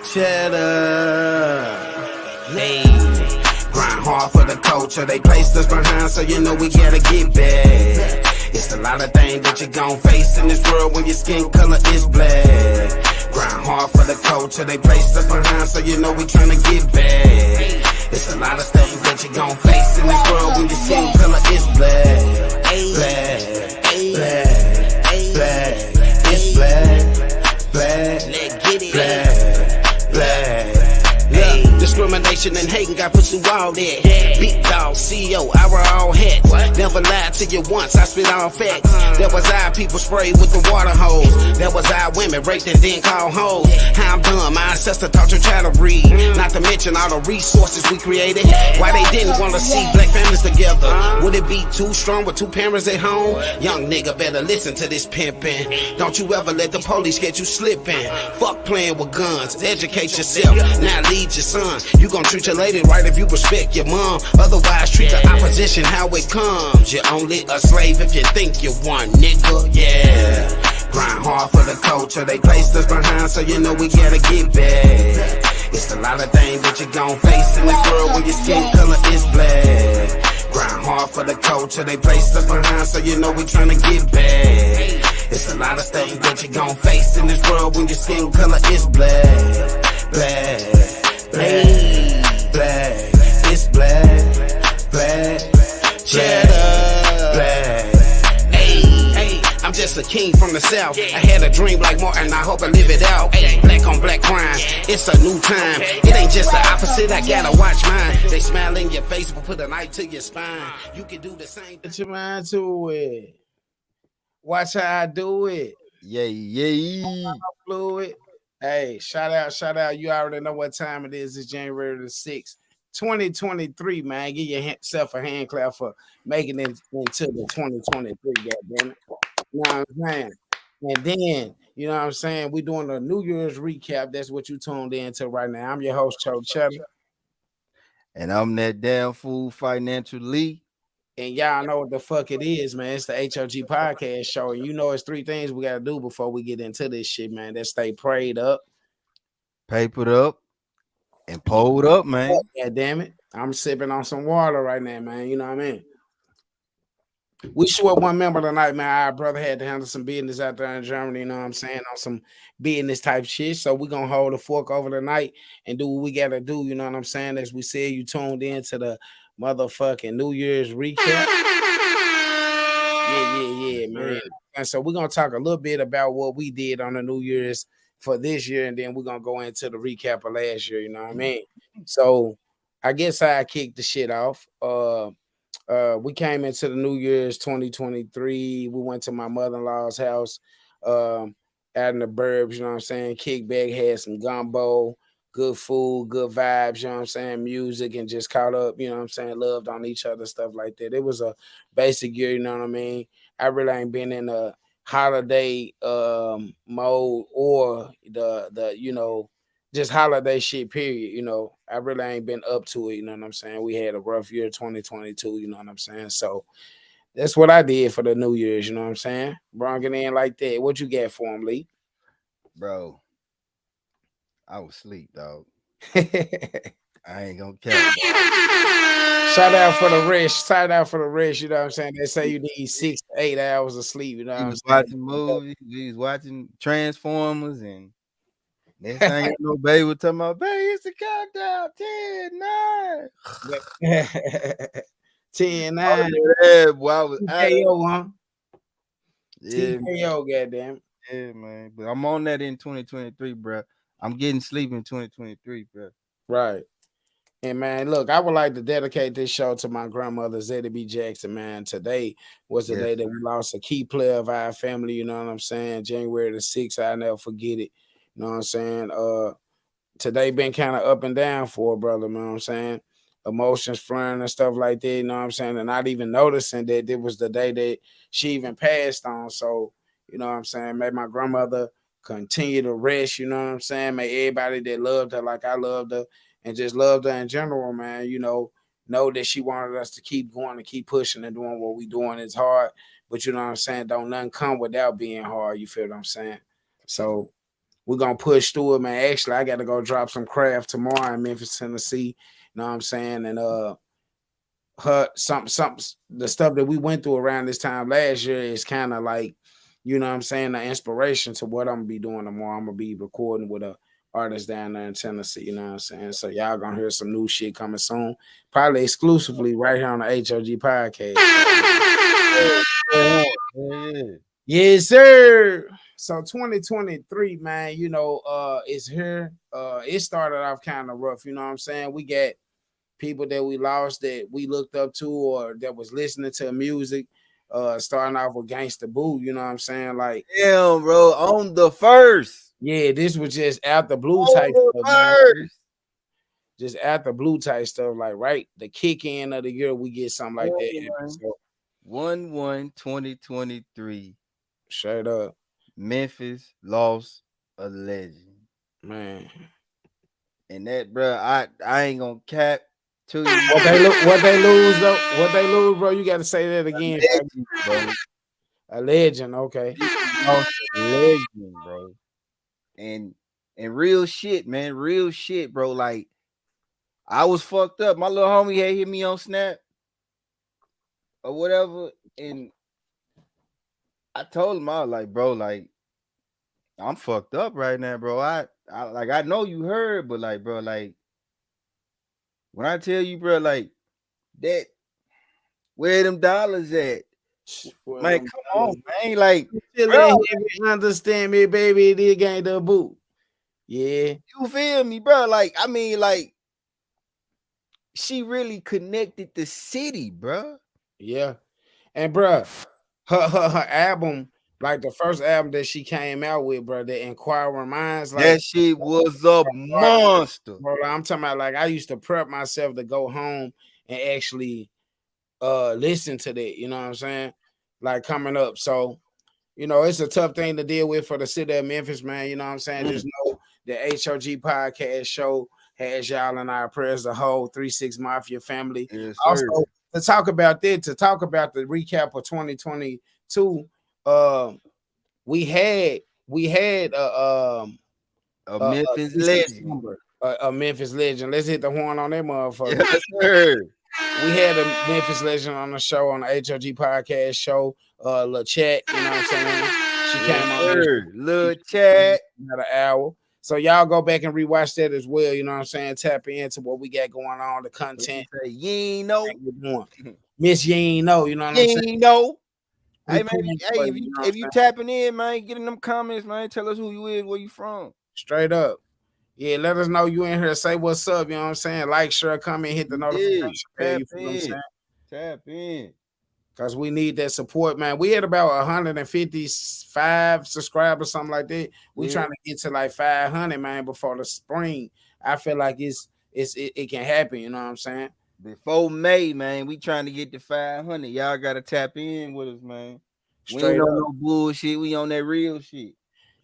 Cheddar. Hey. Grind hard for the culture. They placed us behind, so you know we gotta get back. It's a lot of things that you gon' face in this world when your skin color is black. Grind hard for the culture. They placed us behind, so you know we tryna get back. It's a lot of things that you gon' face in this world when your skin color is black. Black, black, black. It's black, black, black, black. Yeah. Discrimination and hating got put through all that. Big dog, CEO, I wear all hats. Never lied to you once, I spit all facts. That was our people sprayed with the water hose. That was our women raped and then called hoes. How I'm done, my ancestor taught your child to read. Not to mention all the resources we created. Why they didn't want to see black families together. Would it be too strong with two parents at home? Young nigga better listen to this pimpin'. Don't you ever let the police get you slippin'. Fuck playing with guns, educate yourself. Now lead your son. You gon' treat your lady right if you respect your mom. Otherwise treat the opposition how it comes. You're only a slave if you think you one, nigga. Yeah. Grind hard for the culture. They placed us behind, so you know we gotta get back. It's a lot of things that you gon' face in this world when your skin color is black. Grind hard for the culture. They placed us behind, so you know we tryna get back. It's a lot of things that you gon' face in this world when your skin color is black. Black, black, black. It's black, black, cheddar, black. Hey, I'm just a king from the south. I had a dream like Martin, I hope I live it out. Ay, black on black crime, it's a new time. It ain't just the opposite, I gotta watch mine. They smile in your face, but put a knife to your spine. You can do the same. Put your mind to it. Watch how I do it. Yeah. Fluid. Hey, shout out. You already know what time it is. It's January the 6th, 2023, man. Give yourself a hand clap for making it into the 2023, goddamn it. You know what I'm saying? And then, you know what I'm saying? We're doing a New Year's recap. That's what you tuned into right now. I'm your host, H.O.G. And I'm that damn fool financially. And y'all know what the fuck it is, man. It's the H.O.G podcast show. And you know it's three things we got to do before we get into this shit, man. That stay prayed up, papered up, and pulled up, man. God damn it. I'm sipping on some water right now, man. You know what I mean? We short one member tonight, man. Our brother had to handle some business out there in Germany, you know what I'm saying, on some business type shit. So we're going to hold the fork over the night and do what we got to do, you know what I'm saying? As we said, you tuned in to the motherfucking New Year's recap. Yeah, man. And so we're going to talk a little bit about what we did on the New Year's for this year, and then we're going to go into the recap of last year, you know what I mean? So I guess I kicked the shit off. We came into the New Year's 2023. We went to my mother-in-law's house out in the burbs, you know what I'm saying? Kick back, had some gumbo, good food, good vibes, you know what I'm saying? Music, and just caught up, you know what I'm saying? Loved on each other, stuff like that. It was a basic year, you know what I mean? I really ain't been in a holiday mode or the you know, just holiday shit, period. You know, I really ain't been up to it. You know what I'm saying? We had a rough year, 2022. You know what I'm saying? So that's what I did for the New Year's. You know what I'm saying? Brought it in like that. What you got for him, Lee? Bro, I was asleep, dog. I ain't gonna count. Shout out for the rest. Shout out for the rest. You know what I'm saying? They say you need 6 to 8 hours of sleep. You know what I'm saying? Watching movies. We was watching Transformers and. Next thing you know, baby was talking about, baby, it's the countdown, 10, 9. 10, 9. Yeah, boy, I was TKO, huh? Yeah, TKO, goddamn. Yeah, man. But I'm on that in 2023, bro. I'm getting sleep in 2023, bro. Right. And man, look, I would like to dedicate this show to my grandmother, Zeddy B. Jackson, man. Today was the day that we lost a key player of our family, you know what I'm saying? January the 6th, I'll never forget it. You know what I'm saying? Today been kind of up and down for a brother, you know what I'm saying? Emotions flaring and stuff like that, you know what I'm saying? And not even noticing that it was the day that she even passed on. So, you know what I'm saying? May my grandmother continue to rest, you know what I'm saying? May everybody that loved her like I loved her and just loved her in general, man, you know that she wanted us to keep going and keep pushing and doing what we doing. It's hard, but you know what I'm saying? Don't nothing come without being hard. You feel what I'm saying? So we're gonna push through it, man. Actually, I gotta go drop some craft tomorrow in Memphis, Tennessee. You know what I'm saying? And her some the stuff that we went through around this time last year is kind of like, you know what I'm saying, the inspiration to what I'm gonna be doing tomorrow. I'm gonna be recording with a artist down there in Tennessee, you know what I'm saying? So y'all gonna hear some new shit coming soon, probably exclusively right here on the H.O.G podcast. Yeah. Yes, sir. So 2023, man, you know, it's here. It started off kind of rough, you know what I'm saying? We got people that we lost that we looked up to or that was listening to music, starting off with Gangsta Boo, you know what I'm saying? Like, Damn, bro, on the first. yeah, this was just after blue On type the stuff, man. first. Just after blue type stuff, like right, the kick in of the year, we get something like that. So 1/1/2023. straight up, Memphis lost a legend. man. And that, bro, I ain't gonna cap to you. What they lose though? What they lose, bro? You got to say that again. Legend, bro. A legend, okay. Lost a legend, bro. And real shit, man. Real shit, bro. Like, I was fucked up. My little homie had hit me on Snap or whatever. And I told him, I was like, bro, like, I'm fucked up right now, bro. I like, I know you heard, but like, bro, like, when I tell you, bro, like, that, where them dollars at? Well, Man, come on, man. Like, still bro, ain't understand me, baby. This ain't the boot. Yeah, you feel me, bro? Like, I mean, like, she really connected the city, bro. yeah. And bruh, her album, like the first album that she came out with, bro, the Inquiring Minds, like, That shit was a monster. bro, I'm talking about like I used to prep myself to go home and actually listen to that, you know what I'm saying? Like coming up. So, you know, it's a tough thing to deal with for the city of Memphis, man. You know what I'm saying? Just know the H.O.G podcast show has y'all in our prayers, the whole 3-6 Mafia family. Yes, Also, sir. to talk about that, to talk about the recap of 2022, uh, we had A a Memphis 3-6 legend. number, a Memphis legend. Let's hit the horn on that motherfucker. Yes, sir. We had a Memphis legend on the show, on the H.O.G podcast show. Lil Chat, you know what I'm saying? She Yes, came on there. sir. Little chat. About an hour. So y'all go back and rewatch that as well. You know what I'm saying? Tap into what we got going on, the What content you say? You ain't know. we're doing. Miss you ain't know, you know what You I'm saying? ain't know. We Hey man, pulling for hey, you, if you you know what I'm if you saying? tapping in, man, get in them comments, man. Tell us who you is, where you from. Straight up. Yeah, let us know you in here. Say what's up, you know what I'm saying? Like, share, comment, hit the Yeah, notification bell, tap you feel what I'm in. saying? Tap in. Because we need that support, man. We had about 155 subscribers, something like that. We Yeah. trying to get to like 500, man, before the spring. I feel like it can happen. You know what I'm saying? Before May, man, we trying to get to 500. Y'all gotta tap in with us, man. We ain't Straight on up. no bullshit. We on that real shit.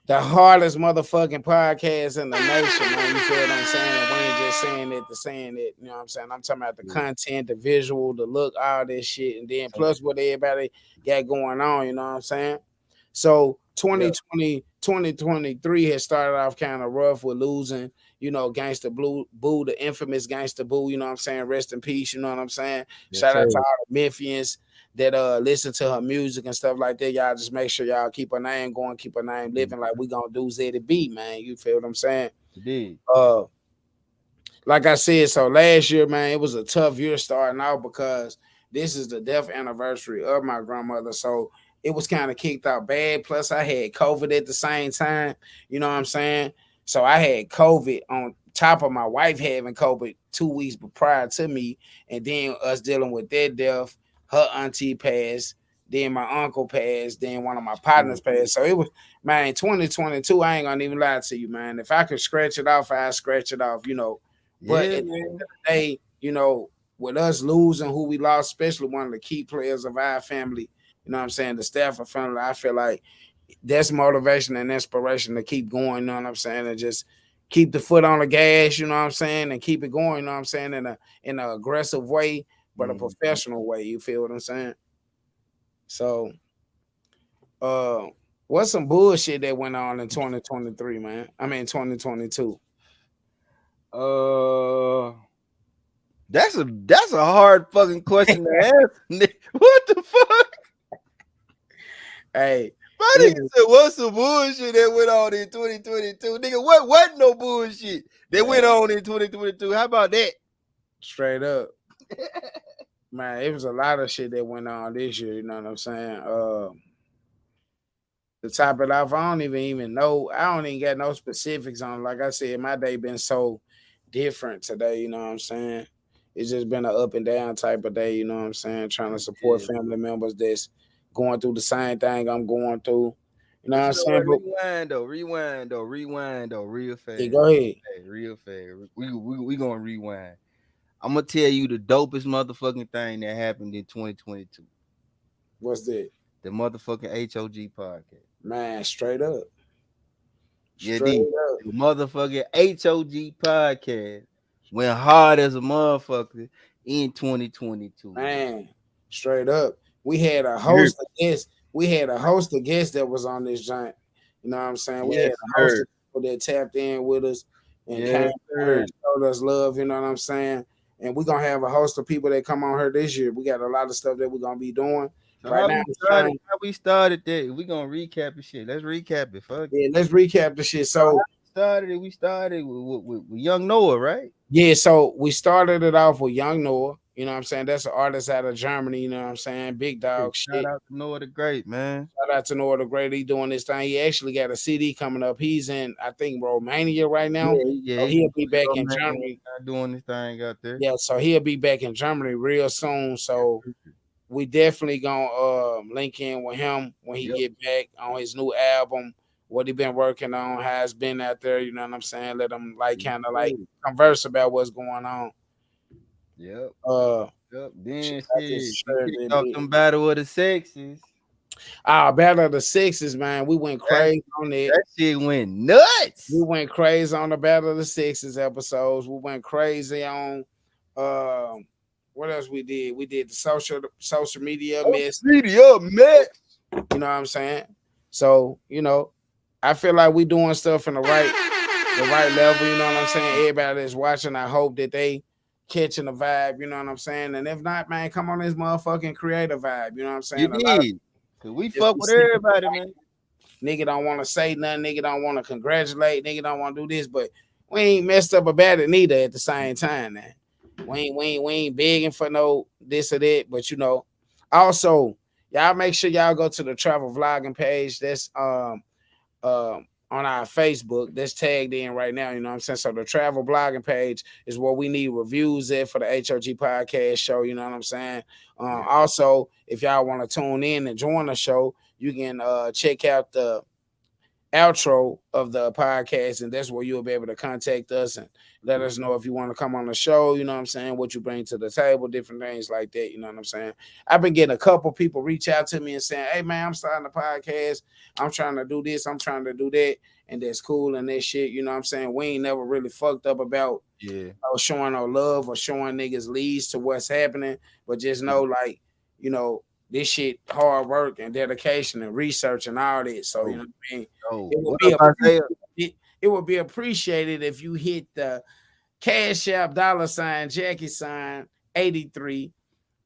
The hardest motherfucking podcast in the nation, man. You feel what I'm saying? And we ain't just saying it to saying it. You know what I'm saying? I'm talking about the Yeah. content, the visual, the look, all this shit. And then plus what everybody got going on, you know what I'm saying? So Yeah. 2023 has started off kind of rough with losing, you know, Gangsta Blue Boo, the infamous Gangsta Boo, you know what I'm saying? Rest in peace, you know what I'm saying? Yes, Shout out sir. to all the Memphians that listen to her music and stuff like that. Y'all just make sure y'all keep her name going, keep her name living like we gonna do ZB, man. You feel what I'm saying? You did. Uh like I said, so last year, man, it was a tough year starting out because this is the death anniversary of my grandmother. So it was kind of kicked out bad. Plus, I had COVID at the same time. You know what I'm saying? So I had COVID on top of my wife having COVID 2 weeks prior to me, and then us dealing with that death. Her auntie passed, then my uncle passed, then one of my partners passed. So it was, man, 2022. I ain't gonna even lie to you, man. If I could scratch it off, I'd scratch it off. You know, but Yeah, at the man. end of the day, you know, with us losing who we lost, especially one of the key players of our family, you know what I'm saying, the Stafford family, I feel like that's motivation and inspiration to keep going, you know what I'm saying, and just keep the foot on the gas, you know what I'm saying, and keep it going, you know what I'm saying, in an aggressive way, but a professional way, you feel what I'm saying? So uh What's some bullshit that went on in 2023, man? I mean 2022. Uh, that's a hard fucking question to answer. What the fuck? Hey, My it nigga was, said, what's some bullshit that went on in 2022? Nigga, what wasn't no bullshit that went man, on in 2022? How about that? straight up. Man, it was a lot of shit that went on this year, you know what I'm saying? To top it off, I don't even know. I don't even got no specifics on it. Like I said, my day been so different today, you know what I'm saying? It's just been an up and down type of day, you know what I'm saying? Trying to support Yeah. family members that's going through the same thing I'm going through. You know what But I'm you know saying? what? But Rewind though, real yeah, fast, go ahead. real fast. We gonna rewind. I'm gonna tell you the dopest motherfucking thing that happened in 2022. What's that? The motherfucking H.O.G podcast. Man, straight up. Yeah, Straight up. the motherfucking H.O.G podcast went hard as a motherfucker in 2022, man. Man, straight up. We had a You heard host of guests. We had a host of guests that was on this joint. You know what I'm saying? We me? had Yes, a host sir. of people that tapped in with us and came Yes, on here sir. and showed us love. You know what I'm saying? And we're gonna have a host of people that come on here this year. We got a lot of stuff that we're gonna be doing. So Right now, it's trying. how we started that? We gonna recap the shit. Let's recap it. Fuck it. Yeah, let's recap the shit. So how So we started with young Noah, right? yeah, so we started it off with Young Noah. You know what I'm saying? That's an artist out of Germany. You know what I'm saying? Big Hey, dog shout shit. out to Noah the Great, man. Shout out to Noah the Great. He doing this thing. He actually got a CD coming up. He's in, I think, Romania right now. So He he'll be back in Germany. doing this thing out there. Yeah, so he'll be back in Germany real soon. So we definitely gonna link in with him when he Yep. get back on his new album. What he been working on, how it's been out there. You know what I'm saying? Let him like kind of like converse about what's going on. Yep. Uh, Yep. shit, Then I just shit, we shared kicked that off bit. them battle of the sexes. Battle of the Sixes, man. We went That, crazy on it. that shit went We nuts. went crazy on the Battle of the Sixes episodes. We went crazy on what else we did? We did the social media mess. Media mess. You know what I'm saying? So, I feel like we doing stuff in the right level, you know what I'm saying? Everybody that's watching, I hope that they catching the vibe, you know what I'm saying? And if not, man, come on this motherfucking creative vibe, you know what I'm You saying? A lot of did. Cause we just fuck be with sitting everybody, man. nigga don't want to say nothing. Nigga don't want to congratulate. Nigga don't want to do this, but we ain't messed up about it neither at the same time. Man, we ain't begging for no this or that. But also y'all make sure y'all go to the travel vlogging page. That's on our Facebook. That's tagged in right now. You know what I'm saying? So the travel blogging page is where we need reviews at for the HOG podcast show. You know what I'm saying? Also, if y'all want to tune in and join the show, you can check out the outro of the podcast, and that's where you'll be able to contact us and let us know if you want to come on the show. You know what I'm saying? What you bring to the table, different things like that. You know what I'm saying? I've been getting a couple people reach out to me and saying, "Hey man, I'm starting a podcast. I'm trying to do this. I'm trying to do that." And that's cool and that shit. You know what I'm saying? We ain't never really fucked up about Yeah. showing no love or showing niggas leads to what's happening, but just know like, you know, this shit hard work and dedication and research and all that. So you know Oh, what I mean? oh. It would What be up, Isaiah? it would be appreciated if you hit the Cash App $ Jackie sign 83.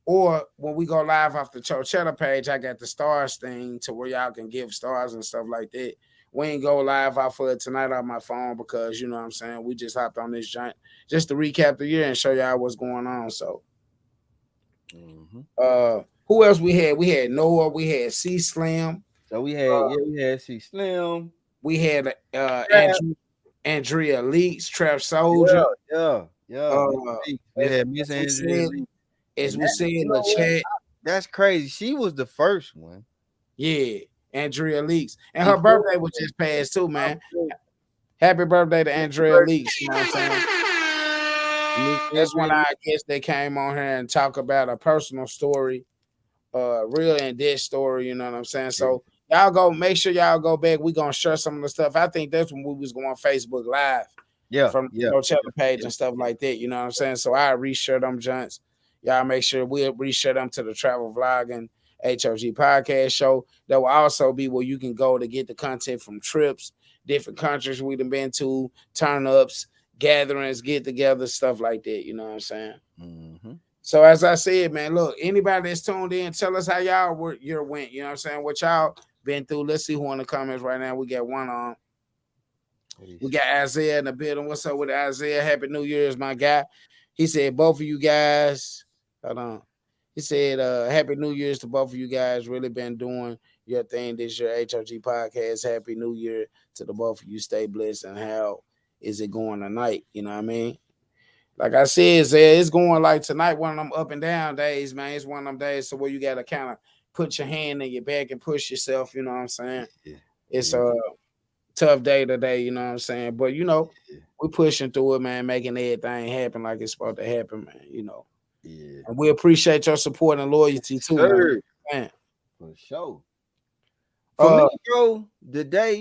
Or when we go live off the Chochetta page, I got the stars thing to where y'all can give stars and stuff like that. We ain't go live off of it tonight on my phone because you know what I'm saying. We just hopped on this joint just to recap the year and show y'all what's going on. So, Mm-hmm. who else we had? We had Noah. We had C Slim. So we had C Slim. We had Trap. Andrea Leaks, Trap Soldier. Yeah, yeah, yeah. Miss Uh, Leak. We as, had Miss as we Andrea said, Lee. as And we that, said, you know what? LeChat. That's crazy. She was the first one. Yeah, Andrea Leaks. And her Before birthday was just passed too, man. Miss Happy birthday to Andrea Leaks. You know what I'm saying? That's when Andrea I Lee. guess they came on here and talk about a personal story, real and dead story, you know what I'm saying? Yeah, So y'all go make sure y'all go back. We gonna share some of the stuff. I think that's when we was going Facebook Live yeah, from yeah, the Coachella page yeah. and stuff like that. You know what I'm saying? So I reshare them joints. Y'all make sure we reshare them to the travel vlog. And H.O.G podcast show. That will also be where you can go to get the content from trips, different countries we've been to, turn ups, gatherings, get together, stuff like that. You know what I'm saying? Mm-hmm. So as I said, man, look, anybody that's tuned in, tell us how y'all your went. You know what I'm saying? What y'all been through. Let's see who in the comments right now. We got one on. We got Isaiah in the building. What's up with Isaiah? Happy New Year's, my guy. He said, both of you guys. Hold on. He said, Happy New Year's to both of you guys. Really been doing your thing this year. H.O.G podcast. Happy New Year to the both of you. Stay blessed. And how is it going tonight? You know what I mean? Like I said, it's going like tonight, one of them up and down days, man. It's one of them days so where you got to kind of put your hand in your back and push yourself. You know what I'm saying? Yeah. It's Yeah. tough day today, you know what I'm saying? But we're pushing through it, man, making everything happen like it's supposed to happen, man, Yeah. And we appreciate your support and loyalty Yes, too, sir. man. For sure. For Uh me, bro, the day,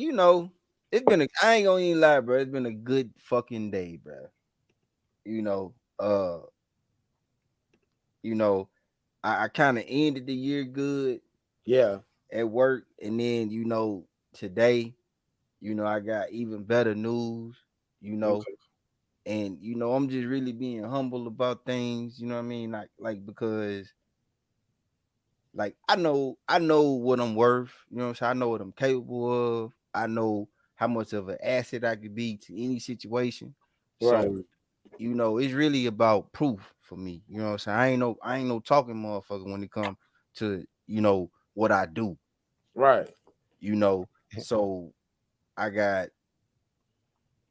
it's been I ain't gonna even lie, bro. It's been a good fucking day, bro. You know, uh, you know, I kind of ended the year good yeah. at work, and then today, I got even better news, you know, Okay. and I'm just really being humble about things, you know what I mean? Like because like I know what I'm worth, you know what I'm saying? I know what I'm capable of. I know how much of an asset I could be to any situation. Right. So, it's really about proof for me. You know what I'm saying? I ain't no talking motherfucker when it comes to, what I do, Right. So I got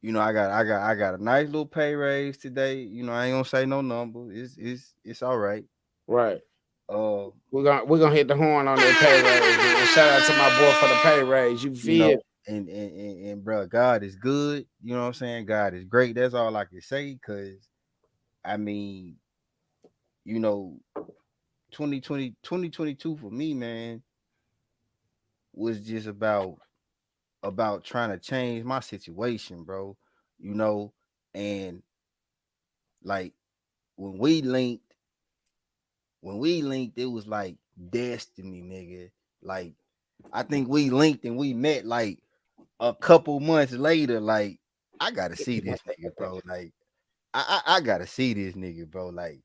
I got a nice little pay raise today. I ain't gonna say no number. It's all right. Right. Uh, We're gonna hit the horn on that pay raise, man. Shout out to my boy for the pay raise. You you feel? know, and bro, God is good. You know what I'm saying? God is great. That's all I can say. Cause I mean, you know, 2022 for me, man, was just about trying to change my situation, bro. You know, and like when we linked, it was like destiny, nigga. Like I think we linked and we met like a couple months later. Like I gotta see this nigga, bro. Like I gotta see this nigga, bro. Like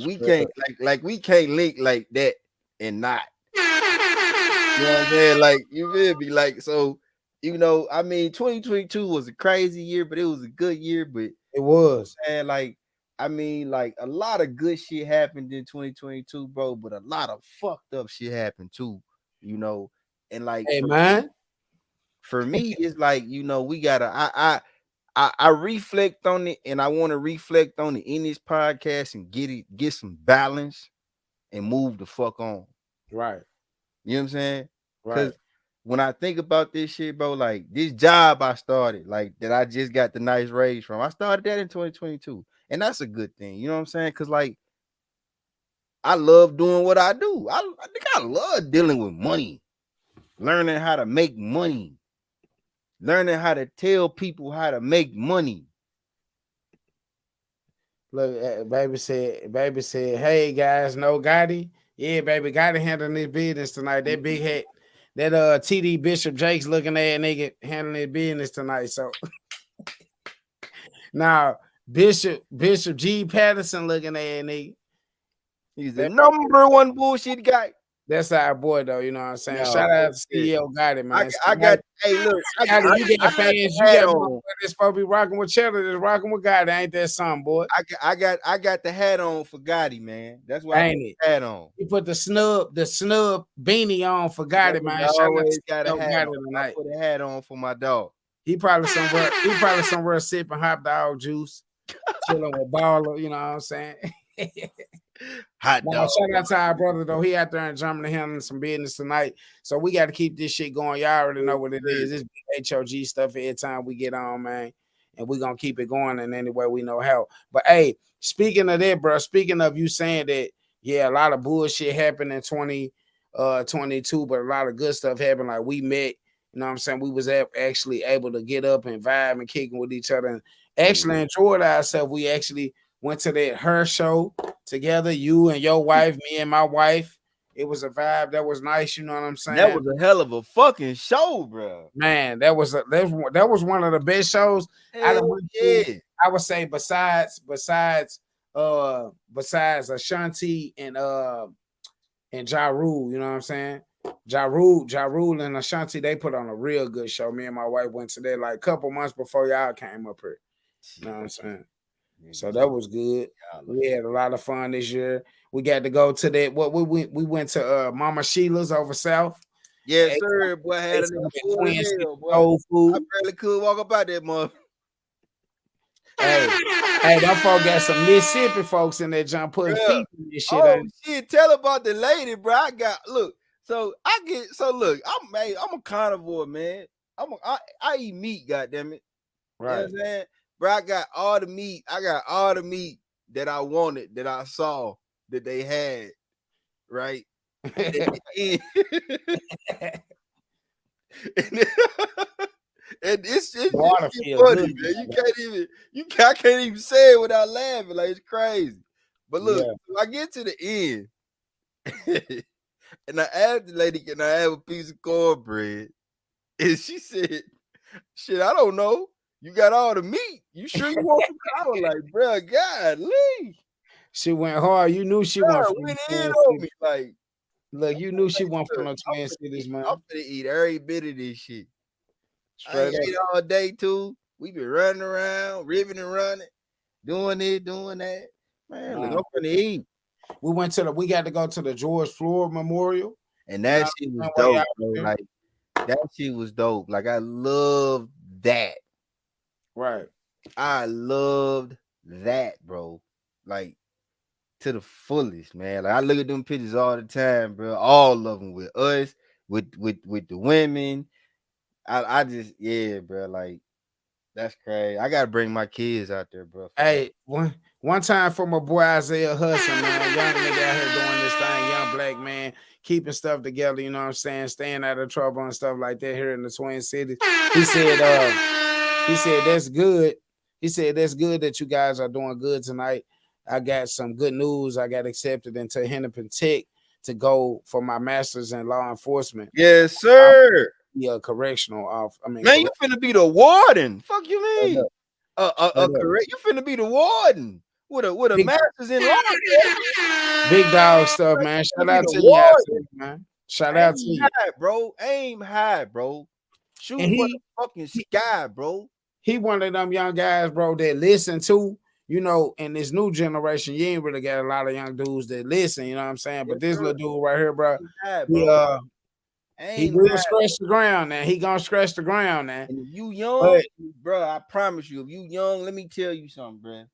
we Straight can't up. like we can't link like that and not. You know what I'm saying? Like you feel me? Like so, I mean, 2022 was a crazy year, but it was a good year. But It was. and like, I mean, like a lot of good shit happened in 2022, bro. But a lot of fucked up shit happened too. You know, and like Hey, man. for me, it's like we gotta. I reflect on it, and I want to reflect on it in this podcast and get some balance and move the fuck on. Right. You know what I'm saying? Right. Because when I think about this shit, bro, like this job I started, like that I just got the nice raise from, I started that in 2022. And that's a good thing. You know what I'm saying? Because like I love doing what I do. I think I love dealing with money, learning how to make money, learning how to tell people how to make money. Look, baby said, hey guys, no Gotti. Yeah, baby, Gotti handling this business tonight. That big head, that TD Bishop Jakes looking at nigga handling his business tonight. So now Bishop G Patterson looking at nigga. He's the That, number one bullshit guy. that's our boy though, you know what I'm saying? No, Shout out to shit. CEO Gotti, I, man. I got, hey, look, Gotti, you I got got fans, the you hat got on. motherfuckers that's supposed to be rocking with Cheddar that's rocking with Gotti. Ain't that something, boy? I got the hat on for Gotti, man. That's why I put Ain't it? the hat on. He put the snub beanie on for That's Gotti, what man. I Shout out always to got a CEO hat on. Gotti I tonight. put a hat on for my dog. He probably somewhere sipping hot dog juice, chilling with baller, you know what I'm saying? Hot Now, dog. shout out to our brother though. He out there in Germany handling some business tonight. So we got to keep this shit going. Y'all already know what it is. This H.O.G stuff every time we get on, man. And we're gonna keep it going in any way we know how. But hey, speaking of that, bro, speaking of you saying that, yeah, a lot of bullshit happened in 2022, but a lot of good stuff happened. Like we met, you know what I'm saying? We was actually able to get up and vibe and kicking with each other and actually enjoyed ourselves. We actually went to that her show together, you and your wife, me and my wife. It was a vibe that was nice. You know what I'm saying? That was a hell of a fucking show, bro. Man, that was one of the best shows I done Hell went yeah. to. I would say besides Ashanti and Ja Rule, you know what I'm saying? Ja Rule and Ashanti, they put on a real good show. Me and my wife went to that like a couple months before y'all came up here. You know what I'm saying? So that was good. We had a lot of fun this year. We got to go to that. What we went to Mama Sheila's over south. Yes, sir. Boy, I had a nigga full of hell, boy. Soul food. I barely could walk up out that mother. Hey, them folks got some Mississippi folks in there, John, putting feet in this shit. Oh shit, tell about the lady, bro. I'm a carnivore, man. I eat meat, goddamn it. Right. You know what I'm saying? Bro, I got all the meat that I wanted, that I saw that they had, right? And it's funny, man. I can't even say it without laughing. Like, it's crazy. But look, I get to the end, and I asked the lady, can I have a piece of cornbread? And she said, shit, I don't know. You got all the meat. You sure you want some? I was like, bro, golly. She went hard. You knew she went in on me. Like, look, you knew she went from the Twin Cities, man. I'm gonna eat every bit of this shit. Straight I ate all day too. We been running around, ribbing and running, doing it, doing that. Man, look, I'm gonna eat. We got to go to the George Floyd Memorial. And that shit was dope, bro. Like, that shit was dope. Like, I loved that. Right. I loved that, bro. Like, to the fullest, man. Like, I look at them pictures all the time, bro. All of them with us, with the women. I just, yeah, bro. Like, that's crazy. I gotta bring my kids out there, bro. Hey, one time for my boy Isaiah Hudson, man. Young nigga out here doing this thing, young black man, keeping stuff together, you know what I'm saying, staying out of trouble and stuff like that here in the Twin Cities. He said that's good. He said that's good that you guys are doing good tonight. I got some good news. I got accepted into Hennepin Tech to go for my master's in law enforcement. Yes, sir. Correctional off. I mean, man, you finna be the warden. Fuck you mean? Correct. You finna be the warden with a master's in law. Big dog stuff, man. Shout out to you, man. Shout out to you, bro. Aim high, bro. Shoot for the fucking sky, bro. He one of them young guys, bro, that listen to, you know, in this new generation, you ain't really got a lot of young dudes that listen, you know what I'm saying? But this little dude right here, bro, he will scratch the ground now. He gonna scratch the ground now. And if you young, bro, I promise you, if you young, let me tell you something, bro.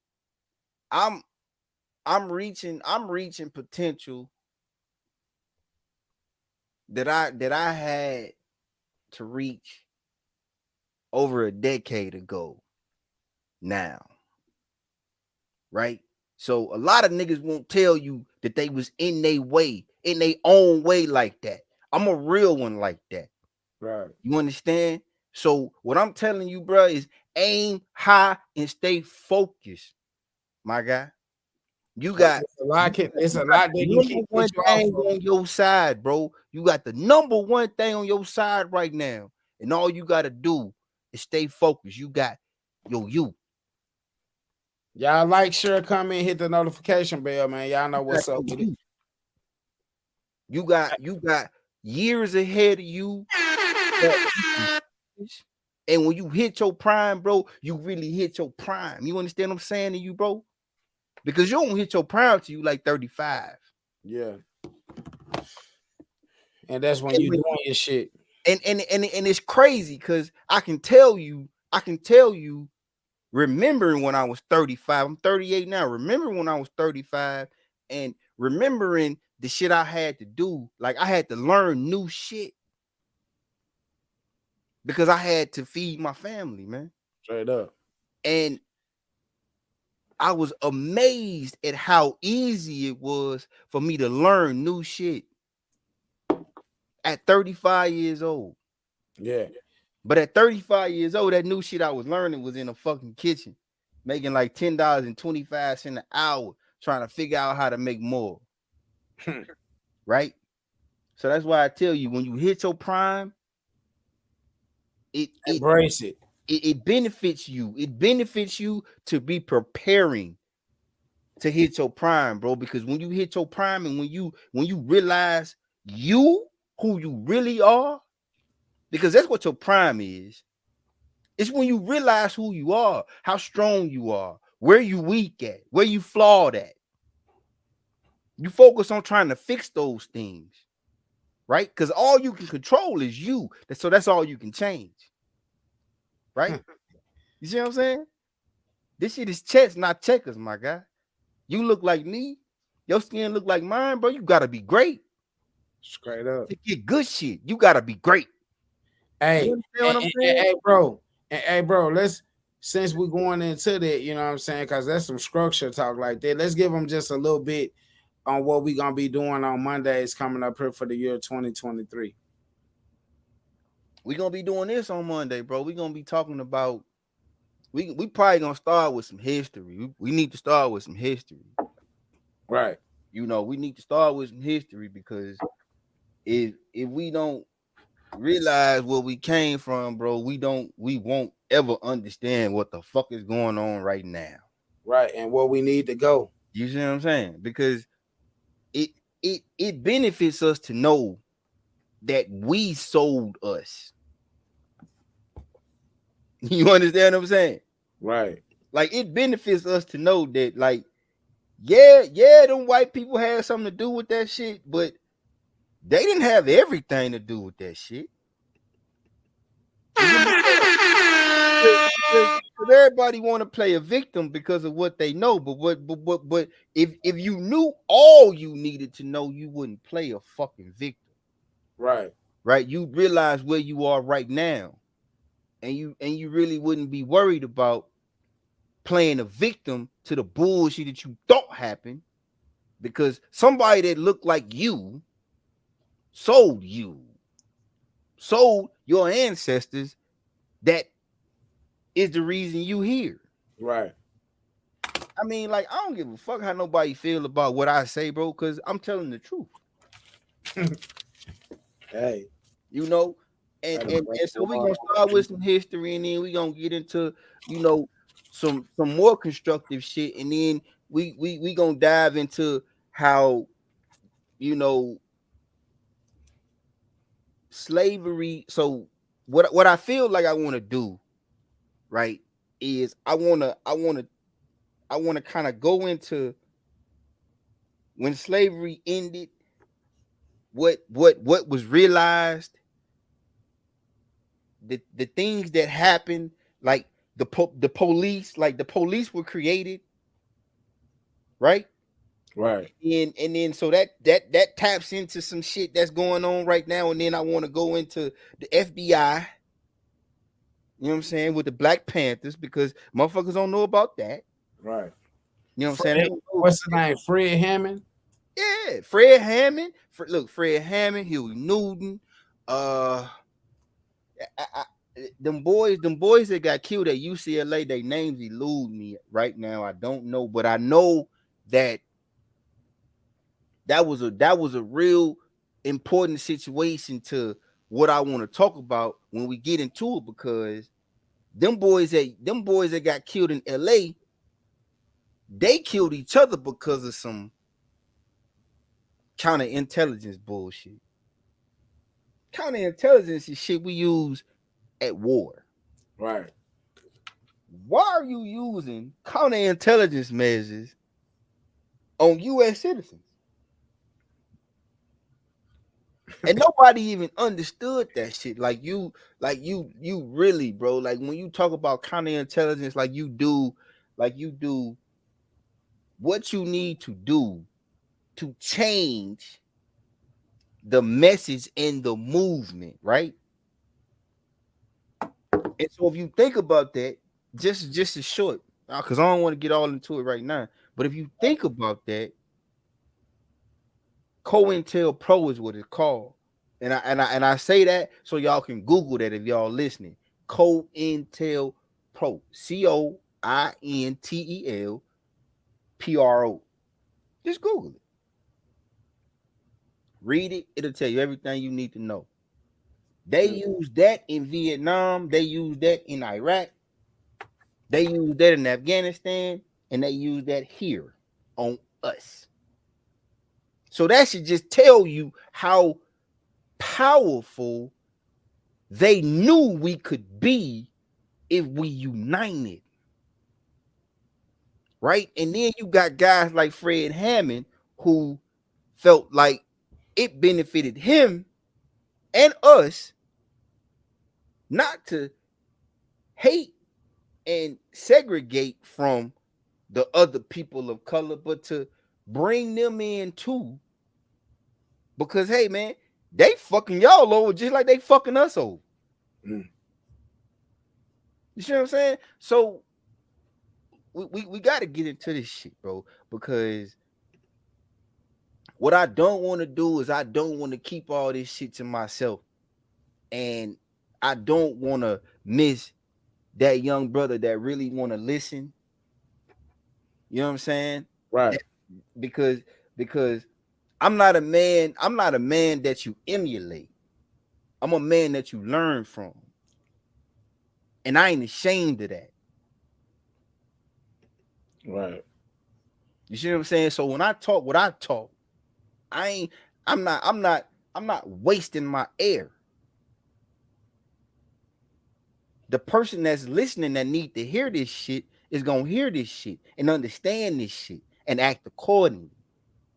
I'm reaching potential that I had to reach over a decade ago now. Right? So a lot of niggas won't tell you that they was in their way, in their own way like that. I'm a real one like that. Right. You understand? So what I'm telling you, bro, is aim high and stay focused, my guy. You got it's a lot that you keep one thing on your side, bro. You got the number one thing on your side right now, and all you got to do is stay focused. You got you. Y'all like, share, comment, hit the notification bell, man. Y'all know what's up with it. You got years ahead of you. And when you hit your prime, bro, you really hit your prime. You understand what I'm saying to you, bro? Because you don't hit your prime till you like 35. Yeah. And that's when you doing your shit. And it's crazy because I can tell you, remembering when I was 35, I'm 38 now. Remember when I was 35 and remembering the shit I had to do. Like, I had to learn new shit because I had to feed my family, man. Straight up. And I was amazed at how easy it was for me to learn new shit at 35 years old. Yeah. But at 35 years old, that new shit I was learning was in a fucking kitchen, making like $10.25 an hour, trying to figure out how to make more. Right? So that's why I tell you, when you hit your prime, it it Embrace it. it benefits you. It benefits you to be preparing to hit your prime, bro. Because when you hit your prime and when you realize you who you really are, because that's what your prime is. It's when you realize who you are, how strong you are, where you weak at, where you flawed at. You focus on trying to fix those things, right? Because all you can control is you. So that's all you can change, right? You see what I'm saying? This shit is chess, not checkers, my guy. You look like me, your skin look like mine, bro. You gotta be great Straight up. to get good shit. You gotta be great. You Hey, understand what I'm saying? hey, bro. Hey, bro. Let's since we're going into that, you know what I'm saying? Because that's some structure talk like that. Let's give them just a little bit on what we gonna be doing on Mondays coming up here for the year 2023. We gonna be doing this on Monday, bro. We gonna be talking about. We probably gonna start with some history. We need to start with some history. Right. We need to start with some history because if we don't realize where we came from, bro, we won't ever understand what the fuck is going on right now. Right. And where we need to go. You see what I'm saying? Because it it benefits us to know that we sold us. You understand what I'm saying? Right. Like it benefits us to know that, like, yeah, them white people had something to do with that shit, but they didn't have everything to do with that shit. You see what I'm saying? Because everybody want to play a victim because of what they know, but if you knew all you needed to know, you wouldn't play a fucking victim, Right. right? You realize where you are right now, and you really wouldn't be worried about playing a victim to the bullshit that you thought happened, because somebody that looked like you sold your ancestors. That is the reason you here. Right. I mean, like, I don't give a fuck how nobody feel about what I say, bro, because I'm telling the truth. Hey. You know, and, Gotta and break and the so we're law. gonna start with some history, and then we're gonna get into, you know, some more constructive shit, and then we gonna dive into how, you know, slavery. So what I feel like I want to do, right, is I wanna kind of go into when slavery ended, what was realized, the things that happened, like the police, like the police were created, right? Right. And then so that taps into some shit that's going on right now, and then I want to go into the FBI. You know what I'm saying, with the Black Panthers, because motherfuckers don't know about that. Right. You know what I'm saying? They don't know. What's the name? Fred Hammond. Yeah, Fred Hammond. Look, Fred Hammond, Huey Newton, uh, them boys that got killed at UCLA, their names elude me right now. I don't know, but I know that that was a real important situation to what I want to talk about when we get into it, because them boys that got killed in LA, they killed each other because of some counterintelligence bullshit. Counterintelligence is shit we use at war. Right. Why are you using counterintelligence measures on U.S. citizens? And nobody even understood that shit. Like you really, bro. Like when you talk about counterintelligence, like you do what you need to do to change the message in the movement, right? And so if you think about that, just as short, because I don't want to get all into it right now. But if you think about that, COINTELPRO is what it's called. And I say that so y'all can Google that if y'all listening. COINTELPRO. COINTELPRO. Just Google it. Read it. It'll tell you everything you need to know. They use that in Vietnam. They use that in Iraq. They use that in Afghanistan, and they use that here on us. So that should just tell you how powerful they knew we could be if we united. Right? And then you got guys like Fred Hammond who felt like it benefited him and us not to hate and segregate from the other people of color, but to bring them in too. Because hey, man, they fucking y'all over just like they fucking us over. You see what I'm saying? So we got to get into this shit, bro, because what I don't want to do is I don't want to keep all this shit to myself. And I don't want to miss that young brother that really want to listen. You know what I'm saying? Right. Because I'm not a man that you emulate. I'm a man that you learn from. And I ain't ashamed of that. Right. You see what I'm saying? So when I talk what I talk, I'm not wasting my air. The person that's listening that need to hear this shit is gonna hear this shit and understand this shit and act accordingly.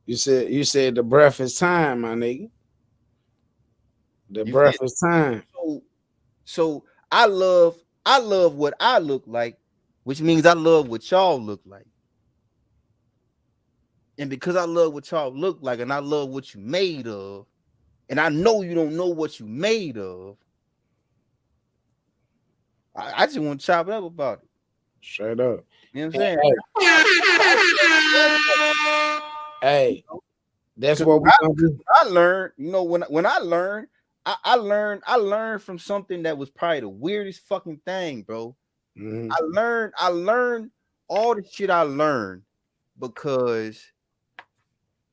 You said the breath is time, my nigga. The You breath feel? is time. So I love what I look like, which means I love what y'all look like. And because I love what y'all look like and I love what you made of, and I know you don't know what you made of, I just want to chop it up about it. Straight up. You know what I'm saying? Hey, that's 'Cause what we gonna do. I learned, you know, when I learned, I learned from something that was probably the weirdest fucking thing, bro. Mm-hmm. I learned all the shit I learned because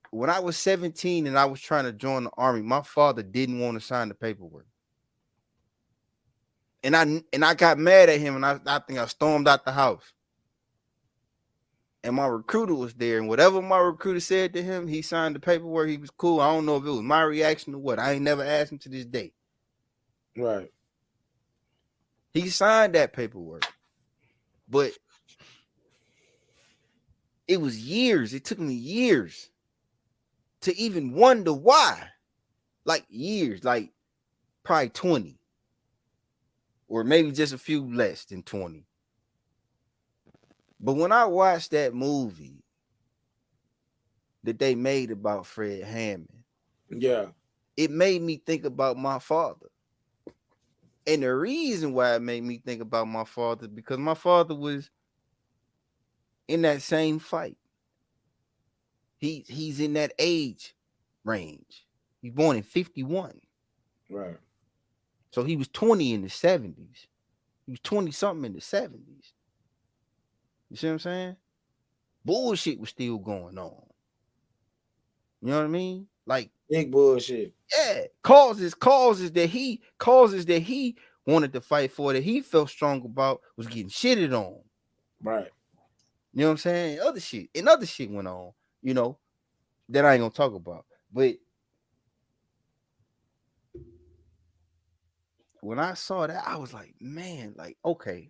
when I was 17 and I was trying to join the army, my father didn't want to sign the paperwork. And I got mad at him and I think I stormed out the house. And my recruiter was there, and whatever my recruiter said to him, he signed the paperwork. He was cool. I don't know if it was my reaction or what. I ain't never asked him to this day. Right. He signed that paperwork, but it was years. It took me years to even wonder why. Like years, like probably 20, or maybe just a few less than 20. But when I watched that movie that they made about Fred Hammond, Yeah, it made me think about my father. And the reason why it made me think about my father, because my father was in that same fight. He's in that age range. He's born in 51. right. So he was 20 in the 70s. He was 20 something in the 70s. You see what I'm saying? Bullshit was still going on. You know what I mean? Like Big bullshit. yeah, causes that he wanted to fight for, that he felt strong about, was getting shitted on. Right. You know what I'm saying? Other shit went on, you know, that I ain't gonna talk about. But when I saw that, I was like, man, like, okay,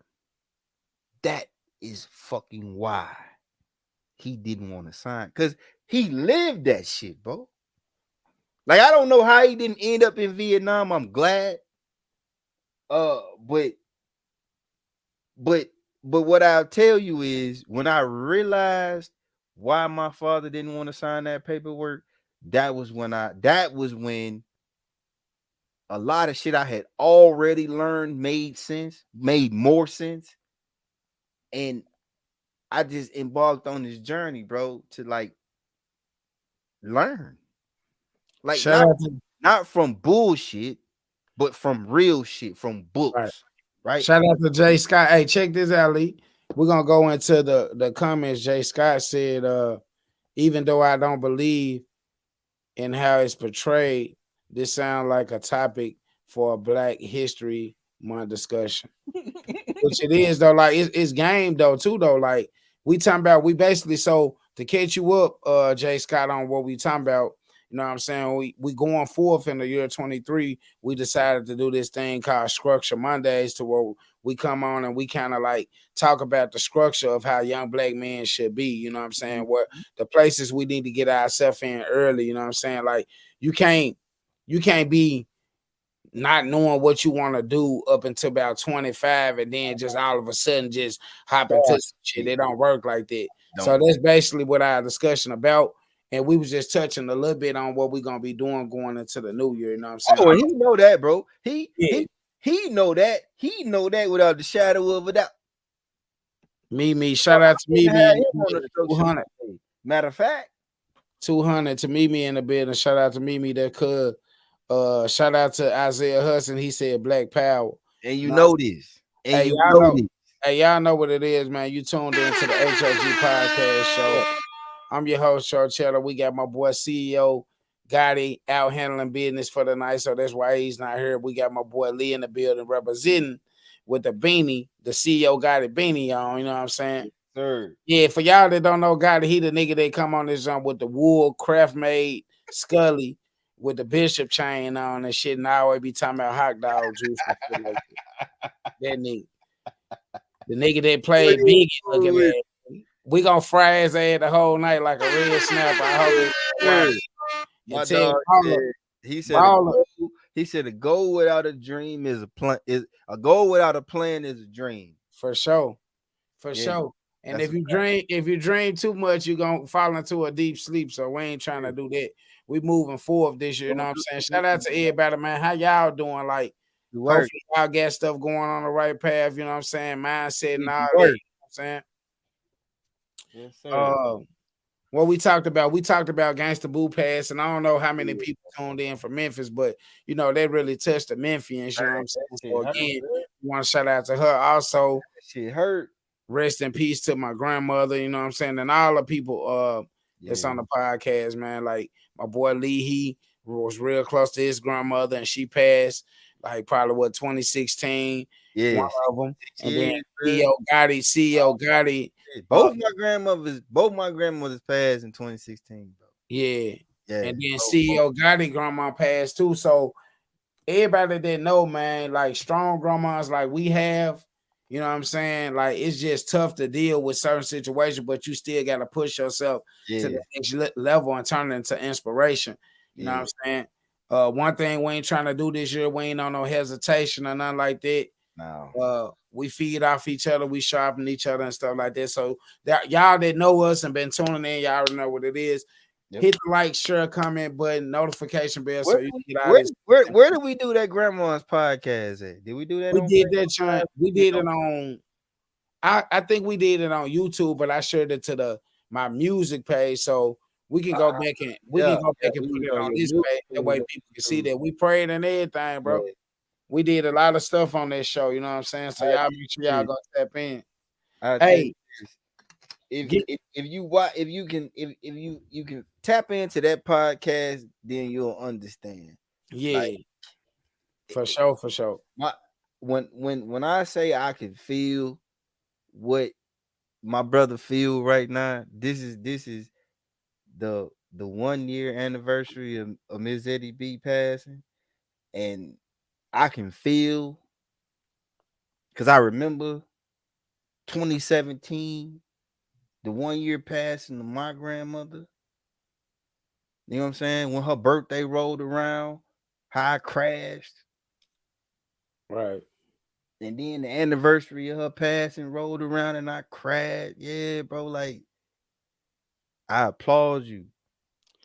that is fucking why he didn't want to sign. Because he lived that shit, bro. Like, I don't know how he didn't end up in Vietnam. I'm glad. But what I'll tell you is when I realized why my father didn't want to sign that paperwork, that was when a lot of shit I had already learned made more sense. And I just embarked on this journey, bro, to like learn. Like Shout out to not from bullshit, but from real shit, from books. Right. Shout out to Jay Scott. Hey, check this out, Lee. We're gonna go into the comments. Jay Scott said, even though I don't believe and how it's portrayed, this sounds like a topic for a Black History Month discussion. Which it is though, like it's game though too though. Like we basically so to catch you up, Jay Scott, on what we talking about. You know what I'm saying? We going forth in the year 23. We decided to do this thing called Structure Mondays, to where we come on and we kind of like talk about the structure of how young Black men should be. You know what I'm saying? What the places we need to get ourselves in early. You know what I'm saying? Like you can't be not knowing what you want to do up until about 25, and then just all of a sudden just hop into some shit. It don't work like that. So that's basically what our discussion about. And we was just touching a little bit on what we're gonna be doing going into the new year. You know what I'm saying? Oh, and he know that, bro. He know that. He know that without the shadow of a doubt. Mimi, shout out to Mimi. 200. Matter of fact, 200 to Mimi in the building. Shout out to Mimi that could. Shout out to Isaiah Hudson. He said Black Power. And you know this. And Hey, you y'all know know, this. hey, y'all know what it is, man. You tuned into the H.O.G podcast show. I'm your host, Charchella. We got my boy CEO Gotti out handling business for the night, so that's why he's not here. We got my boy Lee in the building representing with the beanie, the CEO Gotti beanie on. You know what I'm saying? Sir. Yeah, for y'all that don't know Gotti, he the nigga that come on this jump with the wool craft made Scully with the bishop chain on and shit, and I always be talking about hot dog juice and shit like that. That nigga. The nigga that played Biggie looking at. We gonna fry his ass the whole night like a red snapper. I hope it. My dog said, he said a goal without a dream is a plan. Is a goal without a plan is a dream. For sure. For sure. And if you dream too much, you're gonna fall into a deep sleep. So we ain't trying to do that. We moving forward this year. You know what I'm saying? Shout out to everybody, man. How y'all doing? Like, hopefully y'all got stuff going on the right path. You know what I'm saying? Mindset and all that. You know what I'm saying? Yes, sir. What we talked about Gangsta Boo Pass, and I don't know how many people tuned in from Memphis, but you know, they really touched the Memphians, you know what I'm saying? So again, we want to shout out to her. Also, shit hurt. Rest in peace to my grandmother, you know what I'm saying? And all the people that's on the podcast, man. Like my boy Lee, he was real close to his grandmother, and she passed like probably 2016. Yeah, one of them. And then CEO Gotti. Both my grandmothers passed in 2016, bro. Yeah. And then CEO Gotti grandma passed too. So everybody that know, man, like strong grandmas like we have, you know what I'm saying? Like it's just tough to deal with certain situations, but you still got to push yourself to the next level and turn it into inspiration. You know what I'm saying? One thing we ain't trying to do this year, we ain't on no hesitation or nothing like that. No. We feed off each other, we sharpen each other and stuff like that. So that y'all that know us and been tuning in, y'all already know what it is. Hit the like, share, comment button, notification bell, so you can get all this. Where did we do that grandma's podcast at? Did we do that? We did that. We did it on. I think we did it on YouTube, but I shared it to my music page, so we can go back and put it on this page. That way people can see that we prayed and everything, bro. We did a lot of stuff on that show. You know what I'm saying? So y'all make sure y'all go tap in. Hey. If you can tap into that podcast, then you'll understand. Yeah, like, for sure. When I say I can feel what my brother feel right now, this is the 1 year anniversary of Miss Eddie B passing, and I can feel because I remember 2017. The 1 year passing of my grandmother, you know what I'm saying? When her birthday rolled around, how I crashed. Right. And then the anniversary of her passing rolled around and I crashed. Yeah, bro. Like, I applaud you.